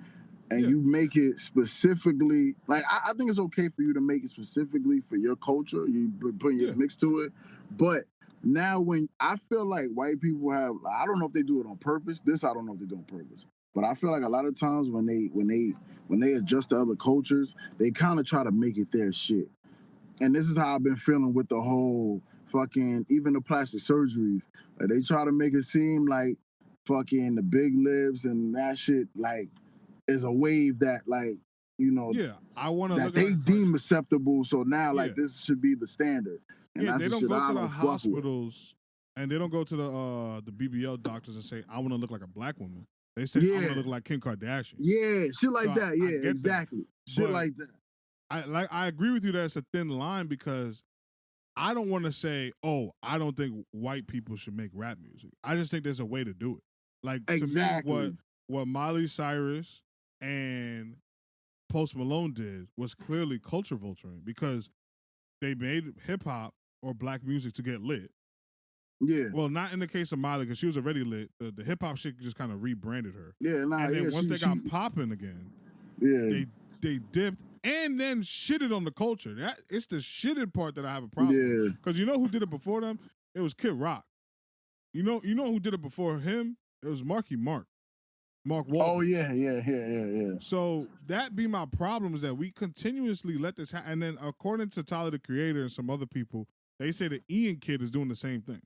and you make it specifically. Like I think it's okay for you to make it specifically for your culture. You put your mix to it, but now when I feel like white people have, I don't know if they do it on purpose. This I don't know if they do it on purpose. But I feel like a lot of times when they adjust to other cultures, they kind of try to make it their shit. And this is how I've been feeling with the whole fucking, even the plastic surgeries. Like they try to make it seem like fucking the big lips and that shit like is a wave that like, you know, I want to that they deem acceptable. So now like this should be the standard. And that's they don't the go shit to I the don't fuck with. hospitals, and they don't go to the BBL doctors and say I want to look like a black woman. They say I want to look like Kim Kardashian. Yeah, shit like that. Yeah, exactly. Shit like that. I agree with you that it's a thin line, because I don't want to say, oh, I don't think white people should make rap music. I just think there's a way to do it. Like to me, what Miley Cyrus and Post Malone did was clearly culture vulturing, because they made hip hop or black music to get lit. Yeah. Well, not in the case of Miley, because she was already lit. The hip hop shit just kind of rebranded her. Yeah, and then once they got popping again, they dipped and then shitted on the culture. It's the shitted part that I have a problem with. Because you know who did it before them? It was Kid Rock. You know who did it before him? It was Mark Wahlberg. Oh yeah. So that be my problem, is that we continuously let this happen. And then according to Tyler the Creator and some other people, they say the Ian kid is doing the same thing.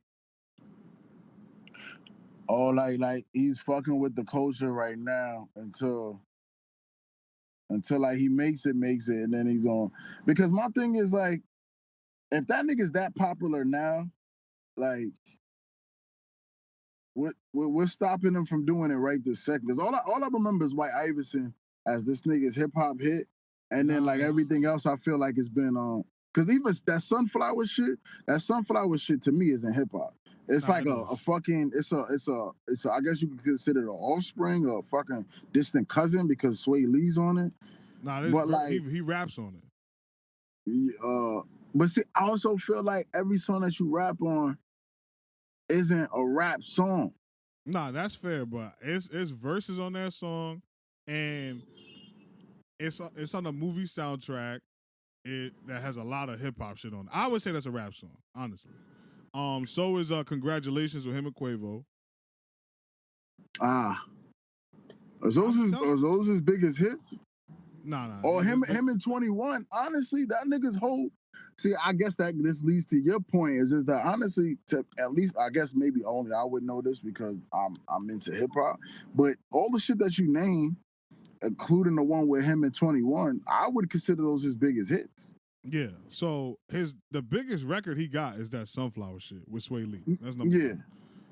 Oh, like he's fucking with the culture right now until until like he makes it, and then he's on. Because my thing is like, if that nigga's that popular now, like, we're stopping him from doing it right this second. Because all I remember is White Iverson as this nigga's hip hop hit, and then like everything else, I feel like it's been because even that sunflower shit to me isn't hip hop. It's like a fucking it's a I guess you could consider it an offspring or a fucking distant cousin because Sway Lee's on it. But like he raps on it. But see, I also feel like every song that you rap on isn't a rap song. Nah, that's fair, but it's verses on that song, and it's on a movie soundtrack. That has a lot of hip hop shit on it. I would say that's a rap song, honestly. So is Congratulations with him and Quavo. Are those his biggest hits? Nah. Or him and 21. Honestly, that nigga's whole. See, I guess that this leads to your point is that honestly, to at least I guess maybe only I would know this because I'm into hip hop. But all the shit that you name, including the one with him and 21, I would consider those his biggest hits. Yeah. So the biggest record he got is that Sunflower shit with Sway Lee. That's number one.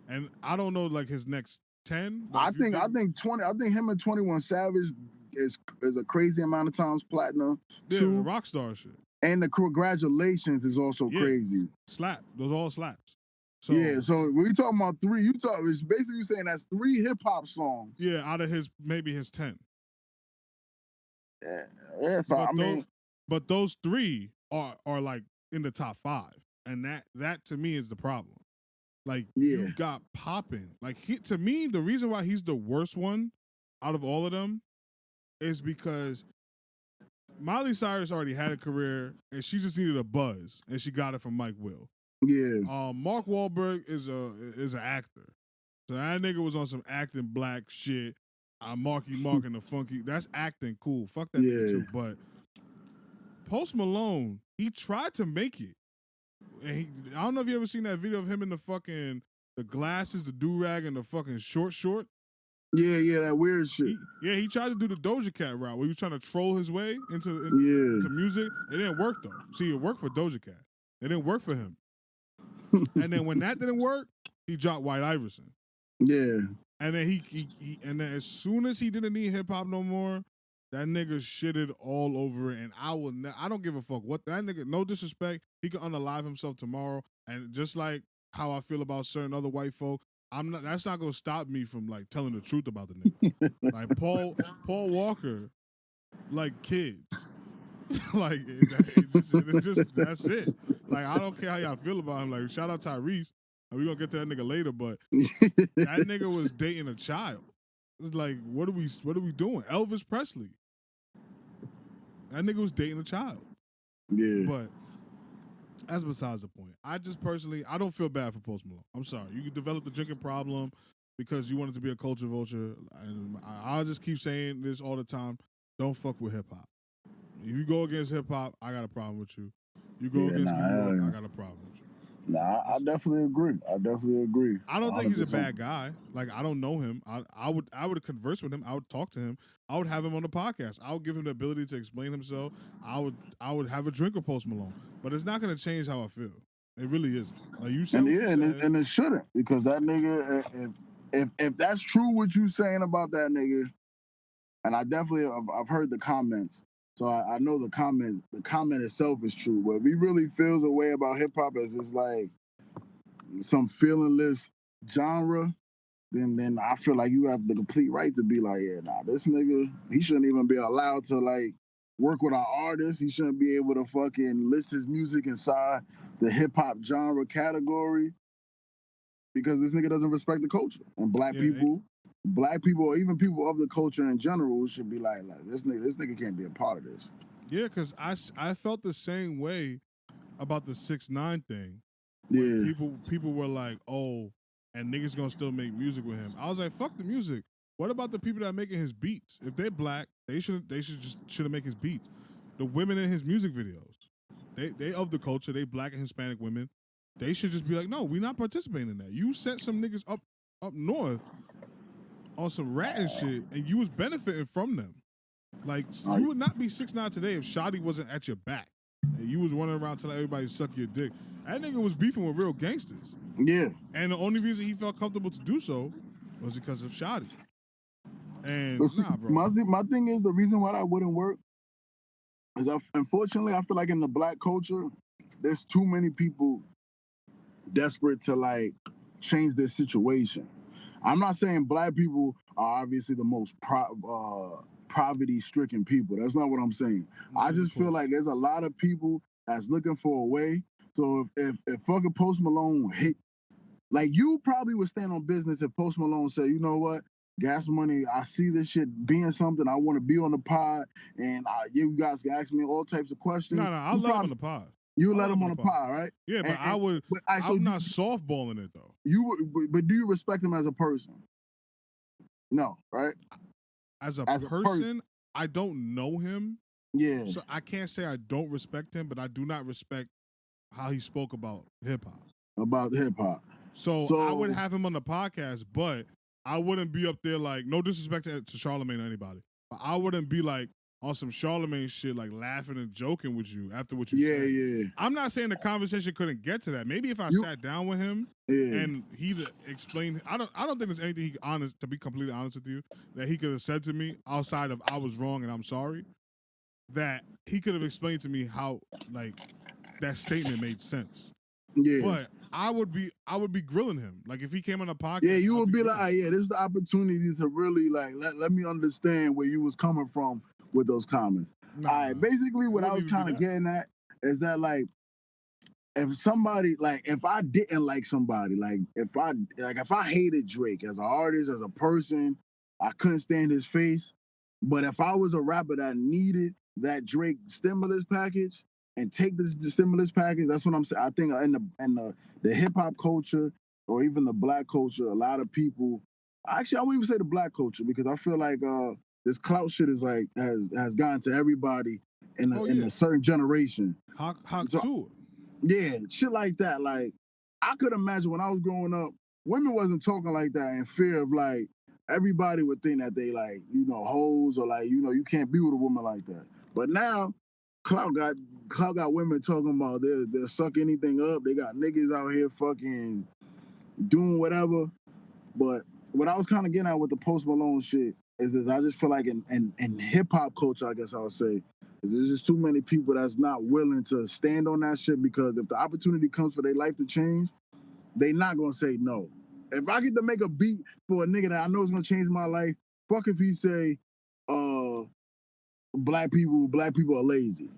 And I don't know like his next 10. I think him and 21 Savage is a crazy amount of times platinum. Yeah, the Rockstar shit. And the Congratulations is also crazy. Slap. Those all slaps. So when we talking about three, it's basically saying that's 3 hip hop songs. Yeah, out of his 10. Yeah. So but those 3 are like in the top 5, and that to me is the problem. Like you got popping. Like to me, the reason why he's the worst one out of all of them is because Miley Cyrus already had a career, and she just needed a buzz, and she got it from Mike Will. Yeah. Mark Wahlberg is an actor, so that nigga was on some acting black shit. Marky Mark and the Funky, that's acting cool. Fuck that nigga too. But Post Malone, he tried to make it. And I don't know if you ever seen that video of him in the glasses, the do-rag, and the fucking short. Yeah, that weird shit. He tried to do the Doja Cat route where he was trying to troll his way into music. It didn't work though. See, it worked for Doja Cat. It didn't work for him. And then when that didn't work, he dropped White Iverson. Yeah. And then he and then as soon as he didn't need hip hop no more, that nigga shitted all over it. And I don't give a fuck what that nigga. No disrespect, he could unalive himself tomorrow. And just like how I feel about certain other white folk, that's not gonna stop me from like telling the truth about the nigga. Like Paul Walker, like kids. Like it's just that's it. Like I don't care how y'all feel about him. Like shout out Tyrese. We're gonna get to that nigga later, but that nigga was dating a child. It's like, what are we doing? Elvis Presley. That nigga was dating a child. Yeah. But that's besides the point. I just personally, I don't feel bad for Post Malone. I'm sorry. You developed a drinking problem because you wanted to be a culture vulture. And I'll just keep saying this all the time. Don't fuck with hip hop. If you go against hip hop, I got a problem with you. You go against New York, I got a problem with you. Nah, I definitely agree. I don't think he's a bad guy. Like I don't know him. I would converse with him. I would talk to him. I would have him on the podcast. I would give him the ability to explain himself. I would have a drink of Post Malone. But it's not going to change how I feel. It really isn't. Like you said, and it shouldn't, because that nigga, if that's true what you saying about that nigga, and I definitely I've heard the comments. So I know the comment itself is true, but if he really feels a way about hip hop as it's like some feelingless genre, then I feel like you have the complete right to be like, yeah, nah, this nigga, he shouldn't even be allowed to like work with our artists. He shouldn't be able to fucking list his music inside the hip hop genre category because this nigga doesn't respect the culture. And black people, or even people of the culture in general, should be like this nigga can't be a part of this. Yeah, because I felt the same way about the 6ix9ine thing. Yeah, people were like, oh, and niggas gonna still make music with him. I was like, fuck the music. What about the people that are making his beats? If they're black, they should make his beats. The women in his music videos, they of the culture. They black and Hispanic women. They should just be like, no, we're not participating in that. You sent some niggas up north on some rat and shit, and you was benefiting from them. Like you would not be 6'9" today if Shotty wasn't at your back. And you was running around telling everybody to suck your dick. That nigga was beefing with real gangsters. Yeah. And the only reason he felt comfortable to do so was because of Shotty. And see, nah, bro. My thing is, the reason why that wouldn't work is unfortunately, I feel like in the black culture, there's too many people desperate to like change their situation. I'm not saying black people are obviously the most poverty-stricken people. That's not what I'm saying. I just feel like there's a lot of people that's looking for a way. So if fucking Post Malone hit, like you probably would stand on business if Post Malone said, you know what, Gas Money, I see this shit being something. I want to be on the pod, and you guys can ask me all types of questions. No, I'll let him on the pod. You let him on the pod, right? Yeah, but I would. I'm not softballing it though. But do you respect him as a person? No, right? As a person, I don't know him. Yeah. So I can't say I don't respect him, but I do not respect how he spoke about hip hop. So I would have him on the podcast, but I wouldn't be up there like, no disrespect to Charlamagne or anybody, but I wouldn't be like on some Charlamagne shit, like laughing and joking with you after what you said. Yeah. I'm not saying the conversation couldn't get to that. Maybe if I sat down with him and he'd explain, I don't think there's anything to be completely honest with you, that he could have said to me outside of I was wrong and I'm sorry, that he could have explained to me how like that statement made sense. Yeah. But I would be grilling him. Like if he came on a podcast. Yeah, you would be like, this is the opportunity to really like let me understand where you was coming from with those comments. All right, basically what I was kind of getting at is that like if somebody like if I didn't like somebody, like if I hated Drake as an artist, as a person, I couldn't stand his face. But if I was a rapper that needed that Drake stimulus package and take the stimulus package, that's what I'm saying. I think in the hip hop culture or even the black culture, a lot of people, actually I wouldn't even say the black culture because I feel like this clout shit is like has gotten to everybody in a certain generation. Yeah, shit like that. Like I could imagine when I was growing up, women wasn't talking like that in fear of like everybody would think that they like, hoes or like, you can't be with a woman like that. But now Clout got women talking about they'll suck anything up. They got niggas out here fucking doing whatever. But what I was kind of getting at with the Post Malone shit is I just feel like in hip hop culture, I guess I would say, is there's just too many people that's not willing to stand on that shit because if the opportunity comes for their life to change, they not gonna say no. If I get to make a beat for a nigga that I know is gonna change my life, fuck if he say, black people are lazy.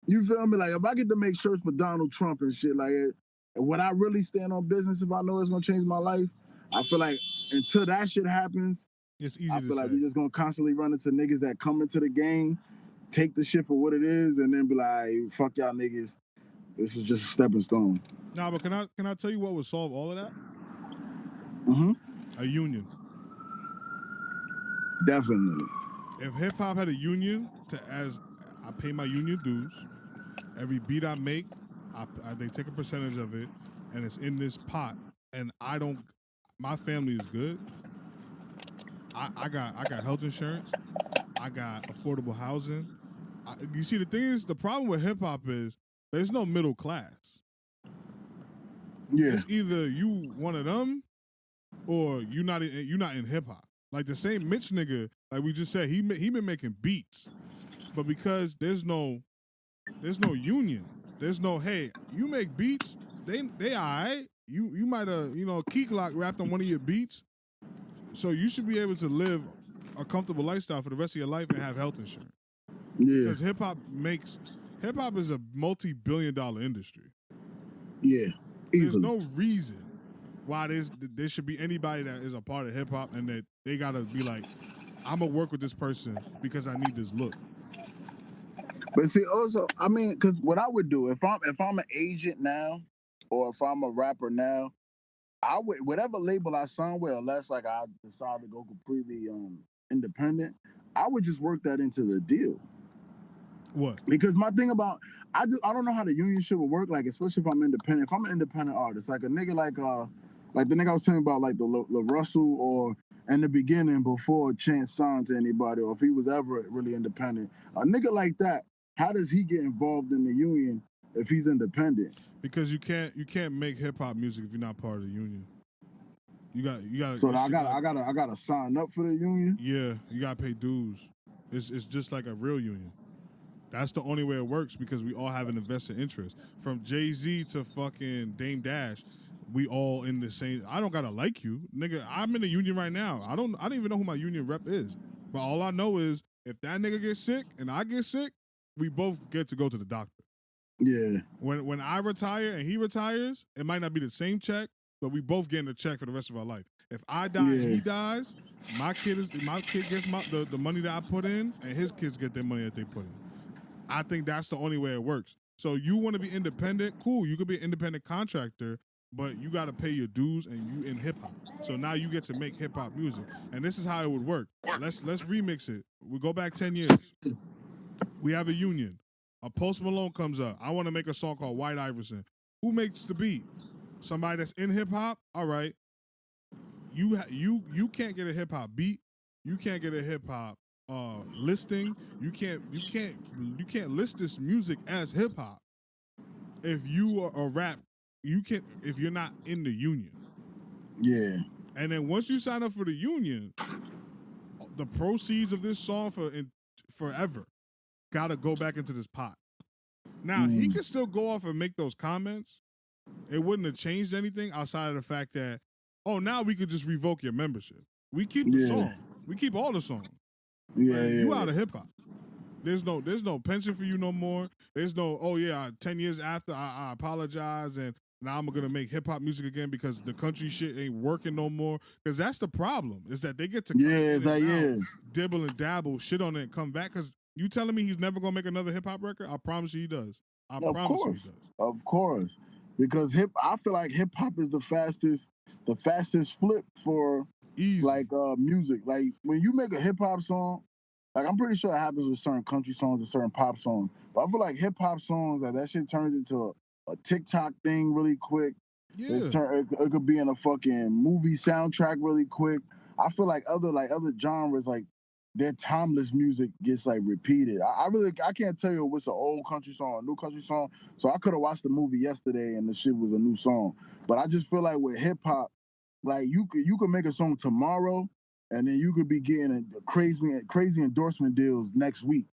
You feel me? Like if I get to make shirts for Donald Trump and shit like it, would I really stand on business if I know it's gonna change my life? I feel like until that shit happens, it's easy I feel like we're just gonna constantly run into niggas that come into the game, take the shit for what it is, and then be like, fuck y'all niggas. This is just a stepping stone. Nah, but can I tell you what would solve all of that? Mm-hmm. A union. Definitely. If hip hop had a union, as I pay my union dues, every beat I make, they take a percentage of it, and it's in this pot, and my family is good. I got health insurance. I got affordable housing. You see, the thing is, the problem with hip hop is there's no middle class. Yeah. It's either you one of them, or you're not in hip hop. Like the same Mitch nigga, like we just said, he been making beats, but because there's no union, there's no, hey, you make beats, they all right. You might have Key Glock rapped on one of your beats, so you should be able to live a comfortable lifestyle for the rest of your life and have health insurance. Yeah. Because hip hop is a multi-billion-dollar industry. Yeah. Easily. There's no reason why there should be anybody that is a part of hip hop and that they gotta be like, I'm gonna work with this person because I need this look. But see, also, I mean, because what I would do if I'm an agent now, or if I'm a rapper now, I would, whatever label I sign with, unless like I decide to go completely independent, I would just work that into the deal. What? Because my thing about I don't know how the union shit would work, like especially if I'm independent. If I'm an independent artist, like a nigga like the nigga I was telling you about, like the Russell or in the beginning before Chance signed to anybody, or if he was ever really independent. A nigga like that, how does he get involved in the union if he's independent? Because you can't make hip hop music if you're not part of the union. You got. So I gotta sign up for the union. Yeah, you gotta pay dues. It's just like a real union. That's the only way it works because we all have an invested interest. From Jay-Z to fucking Dame Dash, we all in the same. I don't gotta like you, nigga. I'm in the union right now. I don't even know who my union rep is. But all I know is if that nigga gets sick and I get sick, we both get to go to the doctor. Yeah. When I retire and he retires, it might not be the same check, but we both getting a check for the rest of our life. If I die and he dies, my kid gets the money that I put in, and his kids get their money that they put in. I think that's the only way it works. So you want to be independent? Cool. You could be an independent contractor, but you got to pay your dues, and you in hip hop. So now you get to make hip hop music, and this is how it would work. Let's remix it. We go back 10 years. We have a union. A Post Malone comes up. I want to make a song called White Iverson. Who makes the beat? Somebody that's in hip hop. All right. You can't get a hip hop beat. You can't get a hip hop listing. You can't list this music as hip hop. If you are a rap, if you're not in the union. Yeah. And then once you sign up for the union, the proceeds of this song forever gotta go back into this pot. Now he can still go off and make those comments. It wouldn't have changed anything outside of the fact that, now we could just revoke your membership. We keep the song. We keep all the songs. Yeah, you out of hip hop. There's no pension for you no more. There's no 10 years after I apologize and now I'm gonna make hip hop music again because the country shit ain't working no more. Because that's the problem, is that they get to dibble and dabble, shit on it, and come back. Because you telling me he's never gonna make another hip hop record? I promise you he does. Of course. Because I feel like hip hop is the fastest flip for music. Like when you make a hip hop song, like I'm pretty sure it happens with certain country songs and certain pop songs. But I feel like hip hop songs, like that shit turns into a TikTok thing really quick. Yeah. It could be in a fucking movie soundtrack really quick. I feel like other genres, like their timeless music gets like repeated. I can't tell you what's an old country song, a new country song. So I could have watched the movie yesterday and the shit was a new song. But I just feel like with hip hop, like you could make a song tomorrow and then you could be getting crazy endorsement deals next week.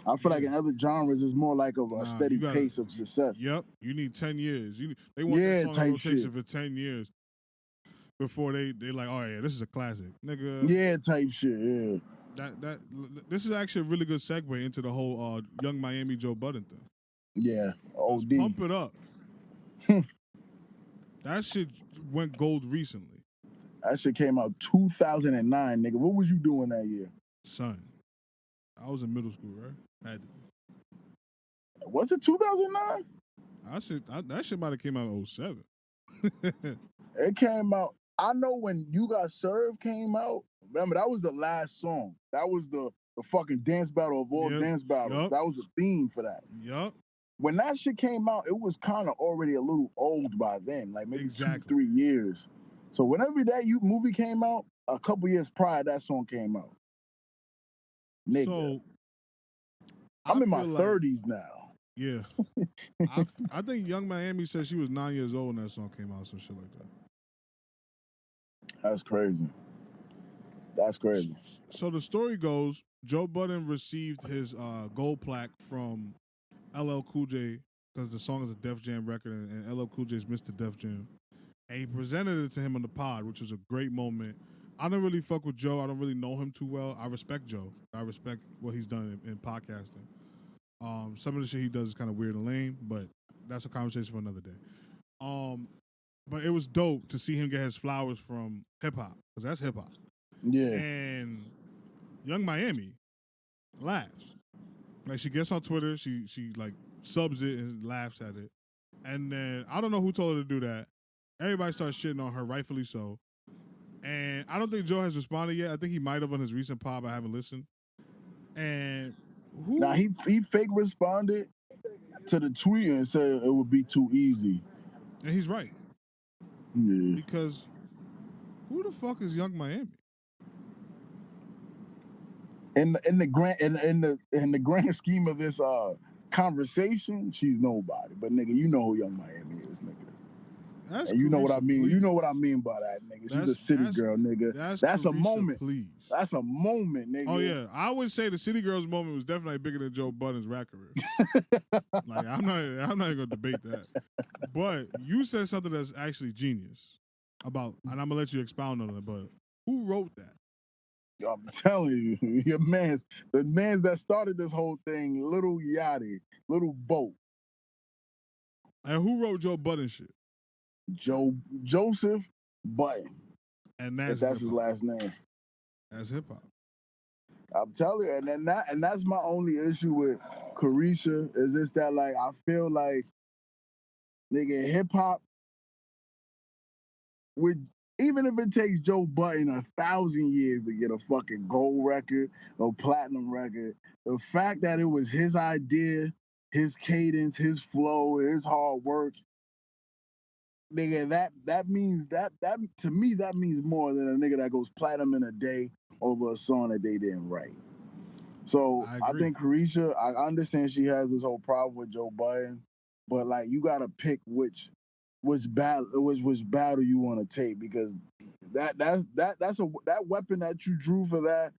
I feel like in other genres, it's more like a steady pace of success. Yep, you need 10 years. They want that song in rotation for 10 years before they like, oh yeah, this is a classic, nigga. Yeah, type shit. Yeah. This is actually a really good segue into the whole Young Miami Joe Budden thing. Yeah, OD. Let's pump it up. That shit went gold recently. That shit came out 2009, nigga. What was you doing that year? Son, I was in middle school, right? Had to be. Was it 2009? That shit might have came out in 07. It came out. I know when You Got Served came out. Remember, that was the last song. That was the fucking dance battle of all dance battles. That was the theme for that. Yup. When that shit came out, it was kind of already a little old by then, like maybe 2-3 years. So whenever that movie came out, a couple years prior, that song came out. Nigga. So I'm in my 30s now. Yeah. I think Young Miami said she was 9 years old when that song came out, some shit like that. That's crazy. That's crazy. So the story goes, Joe Budden received his gold plaque from LL Cool J because the song is a Def Jam record and LL Cool J is Mr. Def Jam. And he presented it to him on the pod, which was a great moment. I don't really fuck with Joe. I don't really know him too well. I respect Joe. I respect what he's done in podcasting. Some of the shit he does is kind of weird and lame, but that's a conversation for another day. But it was dope to see him get his flowers from hip-hop, because that's hip-hop. Yeah. And Young Miami laughs. Like, she gets on Twitter, she like subs it and laughs at it. And then, I don't know who told her to do that. Everybody starts shitting on her, rightfully so. And I don't think Joe has responded yet. I think he might have on his recent pod, but I haven't listened. And he fake responded to the tweet and said it would be too easy. And he's right. Yeah. Because who the fuck is Young Miami? in the grand scheme of this conversation, she's nobody. But nigga, you know who Young Miami is, nigga. That's and you know what I mean. Please. You know what I mean by that, nigga. She's a city girl, nigga. That's a moment. Please. That's a moment, nigga. Oh yeah, I would say the City Girls moment was definitely bigger than Joe Budden's rap career. Like I'm not even gonna debate that. But you said something that's actually genius about, and I'm gonna let you expound on it. But who wrote that? I'm telling you, the man that started this whole thing, Little Yachty, Little Boat. And who wrote Joe Budden shit? Joseph Button. And that's his last name. That's hip hop. I'm telling you, and that's my only issue with Carisha is just that, like, I feel like nigga hip hop would, even if it takes Joe Budden 1,000 years to get a fucking gold record or platinum record, the fact that it was his idea, his cadence, his flow, his hard work, nigga, that means that to me that means more than a nigga that goes platinum in a day over a song that they didn't write. So I think Carisha, I understand she has this whole problem with Joe Budden, but like you gotta pick which battle you want to take, because that weapon that you drew for that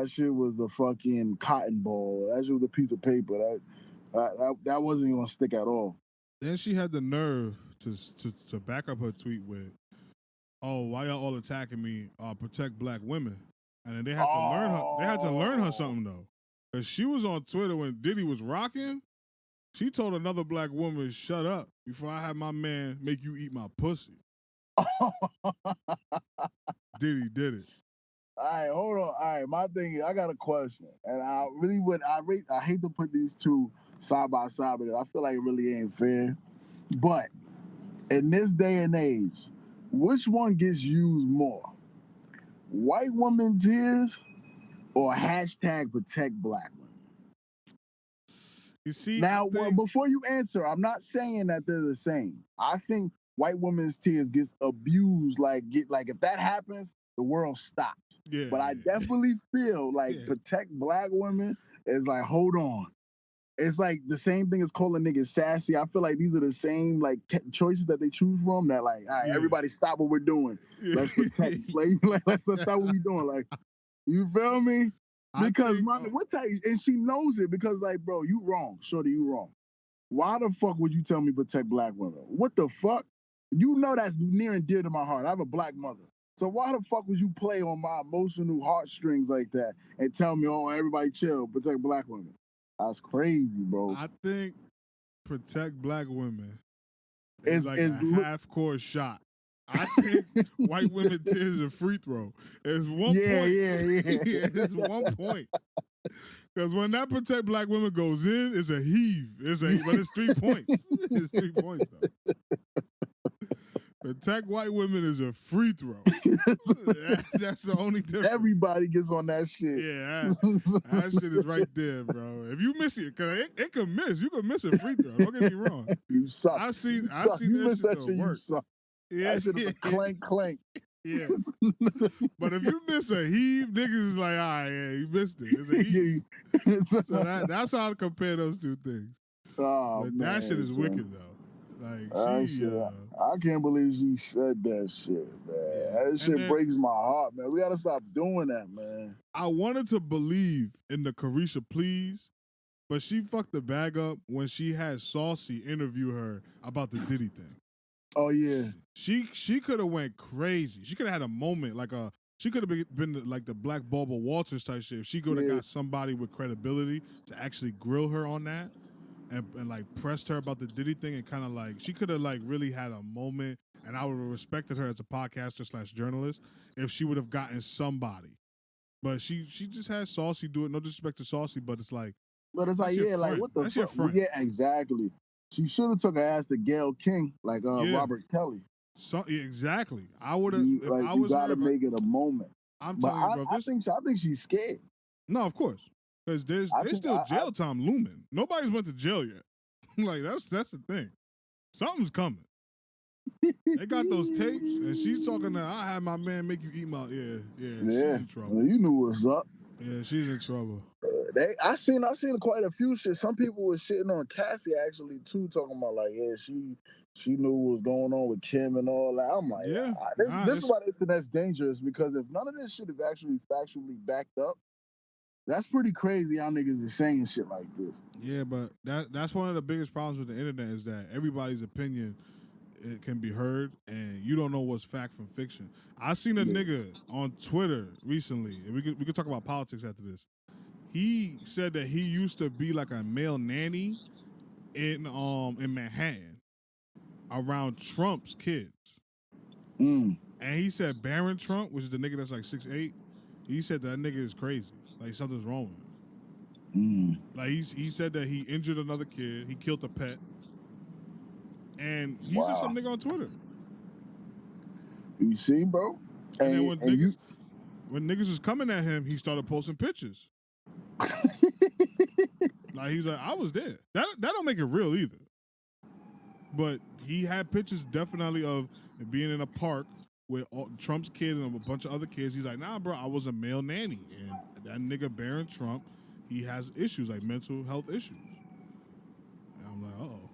shit was a fucking cotton ball. That shit was a piece of paper. That wasn't gonna stick at all. Then she had the nerve to back up her tweet with, "Oh, why y'all all attacking me? Protect black women." And then they had to learn her. They had to learn her something though, because she was on Twitter when Diddy was rocking. She told another black woman, "Shut up before I have my man make you eat my pussy." Diddy did it. All right, hold on. All right, my thing is, I got a question, and I hate to put these two side by side because I feel like it really ain't fair. But in this day and age, which one gets used more? White woman tears or hashtag protect black women? You see, now, before you answer, I'm not saying that they're the same. I think white women's tears gets abused. Like if that happens, the world stops. Yeah, but I definitely feel like protect black women is like, hold on. It's like the same thing as calling niggas sassy. I feel like these are the same like choices that they choose from. That like, all right, everybody stop what we're doing. Let's protect. Let's stop what we're doing. Like, you feel me? Because what type? And she knows it because like, bro, you wrong, shorty, you wrong. Why the fuck would you tell me protect black women? What the fuck? You know that's near and dear to my heart. I have a black mother. So why the fuck would you play on my emotional heartstrings like that and tell me, oh, everybody chill, protect black women? That's crazy, bro. I think protect black women is like a half-court shot. I think white women tears a free throw. It's 1 point. It's 1 point. Because when that protect black women goes in, it's a heave. But it's 3 points. It's 3 points though. Protect white women is a free throw. That's the only difference. Everybody gets on that shit. Yeah, that shit is right there, bro. If you miss it, because it can miss. You can miss a free throw. Don't get me wrong. You suck. I seen you that shit work. Yeah. That shit is a clank. Yeah. But if you miss a heave, niggas is like, all right, yeah, you missed it. It's a heave. So that's how I compare those two things. Oh, but man, that shit is wicked, though. Like, I can't believe she said that shit, man. That shit breaks my heart, man. We gotta stop doing that, man. I wanted to believe in the Carisha please, but she fucked the bag up when she had Saucy interview her about the Diddy thing. Oh yeah. She could have went crazy. She could have had a moment she could have been like the Black Barbara Walters type shit. If she could have got somebody with credibility to actually grill her on that. And like pressed her about the Diddy thing and kind of like she could have like really had a moment, and I would have respected her as a podcaster / journalist if she would have gotten somebody. But she just had Saucy do it. No disrespect to Saucy, but it's like, like what the that's fuck? Your yeah, exactly. She should have took her ass to Gayle King, like Robert Kelly. Exactly. I would have. Like, you gotta make it a moment. I'm telling you, bro. I think she's scared. No, of course. Because there's still jail time looming. Nobody's went to jail yet. Like, that's the thing. Something's coming. They got those tapes, and she's talking to, I had my man make you eat my, yeah. She's in trouble. Well, you knew what's up. Yeah, she's in trouble. I seen quite a few shit. Some people were shitting on Cassie actually too, talking about like, yeah, she knew what was going on with Kim and all that. I'm like, Yeah, this is why the internet's dangerous, because if none of this shit is actually factually backed up, that's pretty crazy how niggas is saying shit like this. Yeah, but that's one of the biggest problems with the internet is that everybody's opinion it can be heard, and you don't know what's fact from fiction. I seen a nigga on Twitter recently, and we could talk about politics after this. He said that he used to be like a male nanny in Manhattan around Trump's kids. And he said Barron Trump, which is the nigga that's like 6'8", he said that nigga is crazy. Like something's wrong with him. Like he said that he injured another kid, he killed a pet. And he's just some nigga on Twitter. You see, bro? And then when niggas was coming at him, he started posting pictures. Like he's like, I was there. That don't make it real either. But he had pictures definitely of being in a park with Trump's kid and a bunch of other kids. He's like, nah, bro, I was a male nanny. And that nigga Barron Trump, he has issues, like mental health issues. And I'm like, uh-oh.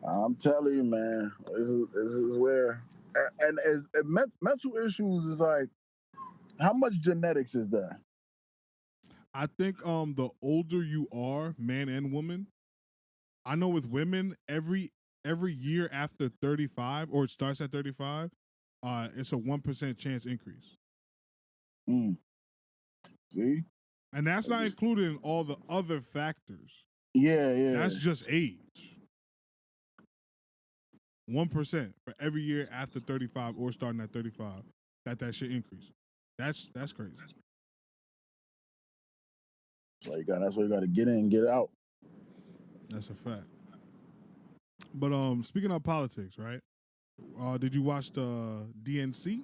I'm telling you, man, this is where, and mental issues is like, how much genetics is that? I think the older you are, man and woman, I know with women, every year after 35, or it starts at 35, it's a 1% chance increase. See? And that's not included in all the other factors. Yeah. That's just age. 1% for every year after 35 or starting at 35, that shit increase. That's crazy. That's why you got to get in and get out. That's a fact. But speaking of politics, right? Did you watch the DNC?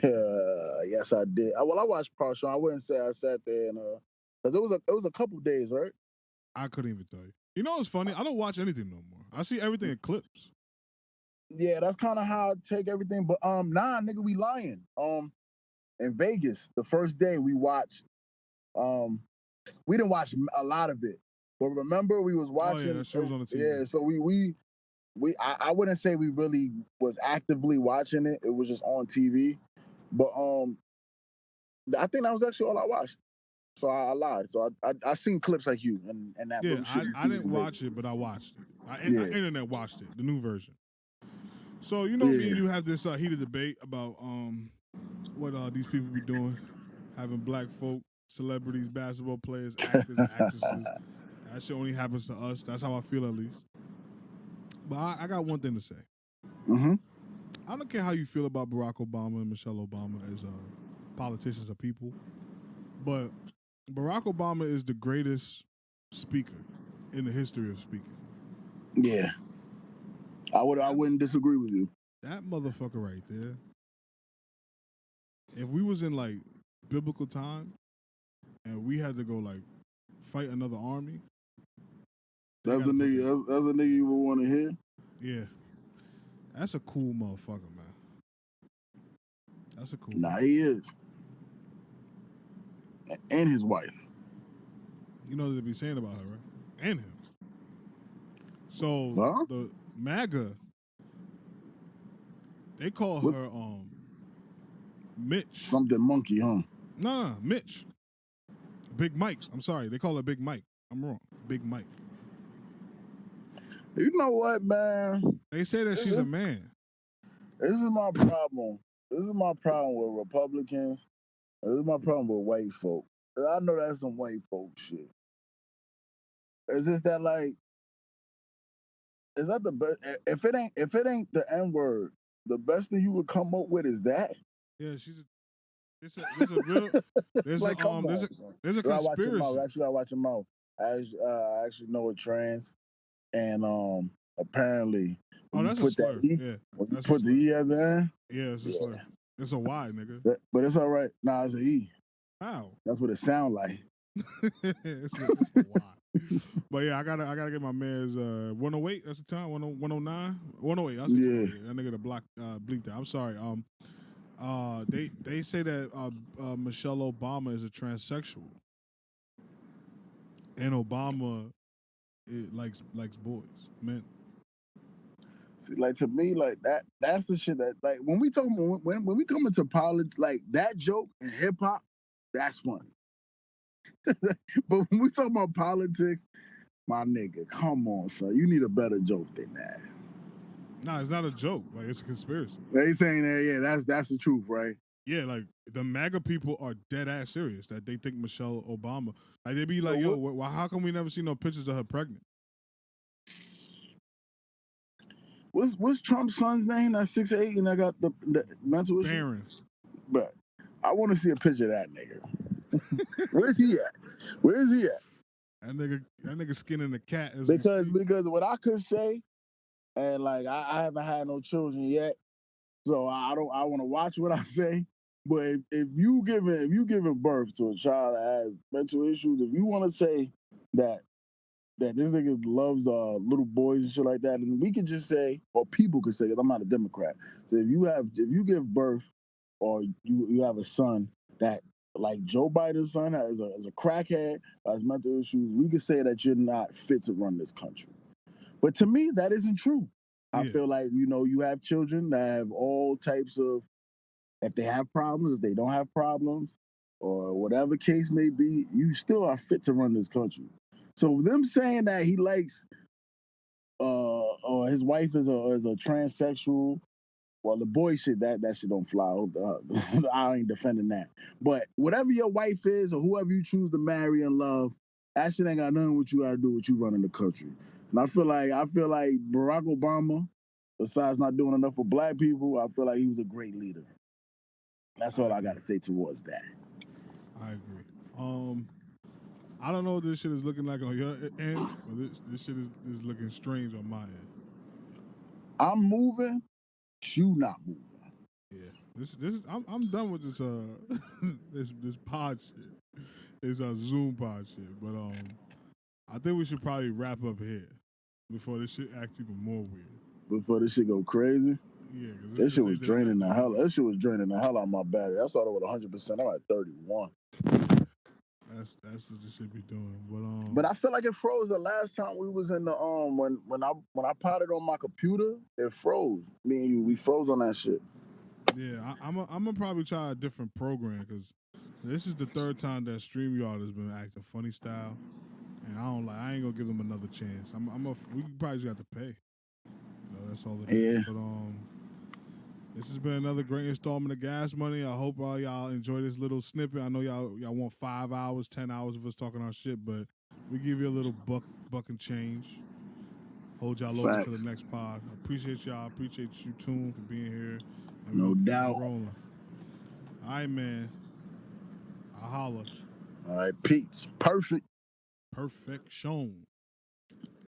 Yes, I did. I watched partial. I wouldn't say I sat there and because it was a couple days, right? I couldn't even tell you. You know what's funny? I don't watch anything no more. I see everything in clips. Yeah, that's kind of how I take everything. But nah, nigga, we lying. In Vegas, the first day we watched. We didn't watch a lot of it, but remember we was watching. Oh yeah, that shit was on the TV. Yeah, so I wouldn't say we really was actively watching it. It was just on TV. But I think that was actually all I watched. So I lied. So I seen clips like you and that little shit. I didn't watch it, but I watched it. I internet watched it, the new version. So me and you have this heated debate about what these people be doing, having black folk, celebrities, basketball players, actors, and actresses. That shit only happens to us. That's how I feel, at least. But I got one thing to say. I don't care how you feel about Barack Obama and Michelle Obama as politicians or people, but Barack Obama is the greatest speaker in the history of speaking. Yeah. I wouldn't disagree with you. That motherfucker right there. If we was in like biblical time and we had to go like fight another army, that's a nigga you would want to hear. Yeah, that's a cool motherfucker, man. That's a cool. Nah, he is, and his wife. You know what they be saying about her, right? And him. So the MAGA, they call her Mitch. Something monkey, huh? No, Mitch. Big Mike. I'm sorry. They call her Big Mike. I'm wrong. Big Mike. You know what, man? They say that she's a man. This is my problem. This is my problem with Republicans. This is my problem with white folk. I know that's some white folk shit. It's just that, like, is that the best? If it ain't the N word, the best thing you would come up with is that. Yeah, there's a real there's like, there's a conspiracy. Actually, I watch your mouth. I actually know a trans, and apparently. Oh, that's a slur. You put the E at the end. Yeah, it's a slur. It's a Y, nigga. But it's all right. Nah, it's an E. How? That's what it sound like. it's a Y. But yeah, I gotta get my man's 108. That's the time. 109. 108. I said 108. That nigga the block bleeped that. I'm sorry. They say that Michelle Obama is a transsexual, and Obama likes boys, men. See, like to me, like that's the shit that like when we talk when we come into politics, like that joke in hip hop, that's funny. But when we talk about politics, my nigga, come on, son, you need a better joke than that. Nah, it's not a joke. Like it's a conspiracy. They saying that, yeah, that's the truth, right? Yeah, like the MAGA people are dead ass serious that they think Michelle Obama. Like they be So like, yo, well, how come we never see no pictures of her pregnant? What's Trump's son's name? That's 6'8" and I got the mental issue. Barron. But I want to see a picture of that nigga. Where's he at? Where is he at? That nigga skinning the cat. Because what I could say, and like I haven't had no children yet, so I want to watch what I say. But if you giving birth to a child that has mental issues, if you want to say that this nigga loves little boys and shit like that, and we could just say, or people could say, because I'm not a Democrat. So if you give birth, or you have a son that like Joe Biden's son is a crackhead, has mental issues, we could say that you're not fit to run this country. But to me, that isn't true. I feel like you have children that have all types of, if they have problems, if they don't have problems, or whatever case may be, you still are fit to run this country. So them saying that he likes, or his wife is a transsexual, well, the boy shit that shit don't fly. I ain't defending that. But whatever your wife is, or whoever you choose to marry and love, that shit ain't got nothing what you got to do with you running the country. And I feel like Barack Obama, besides not doing enough for black people, I feel like he was a great leader. That's all I got to say towards that. I agree. I don't know what this shit is looking like on your end, but this shit is looking strange on my end. I'm moving, you not moving. Yeah, this is I'm done with this this pod shit. This Zoom pod shit. But I think we should probably wrap up here before this shit acts even more weird. Before this shit go crazy. Yeah, this shit was draining the hell. That shit was draining the hell out of my battery. I started with 100%. I'm at 31. That's what this should be doing. But I feel like it froze the last time we was in the when I potted on my computer, it froze. Me and you, we froze on that shit. Yeah, I'm gonna probably try a different program because this is the third time that StreamYard has been acting funny style, and I ain't gonna give them another chance. We probably just got to pay. That's all it is. But this has been another great installment of Gas Money. I hope y'all enjoy this little snippet. I know y'all want 5 hours, 10 hours of us talking our shit, but we give you a little buck and change. Hold y'all over to the next pod. I appreciate y'all. I appreciate you, Toon, for being here. And no doubt. Rolling. All right, man. I'll holla. All right, peace. Perfect. Perfection.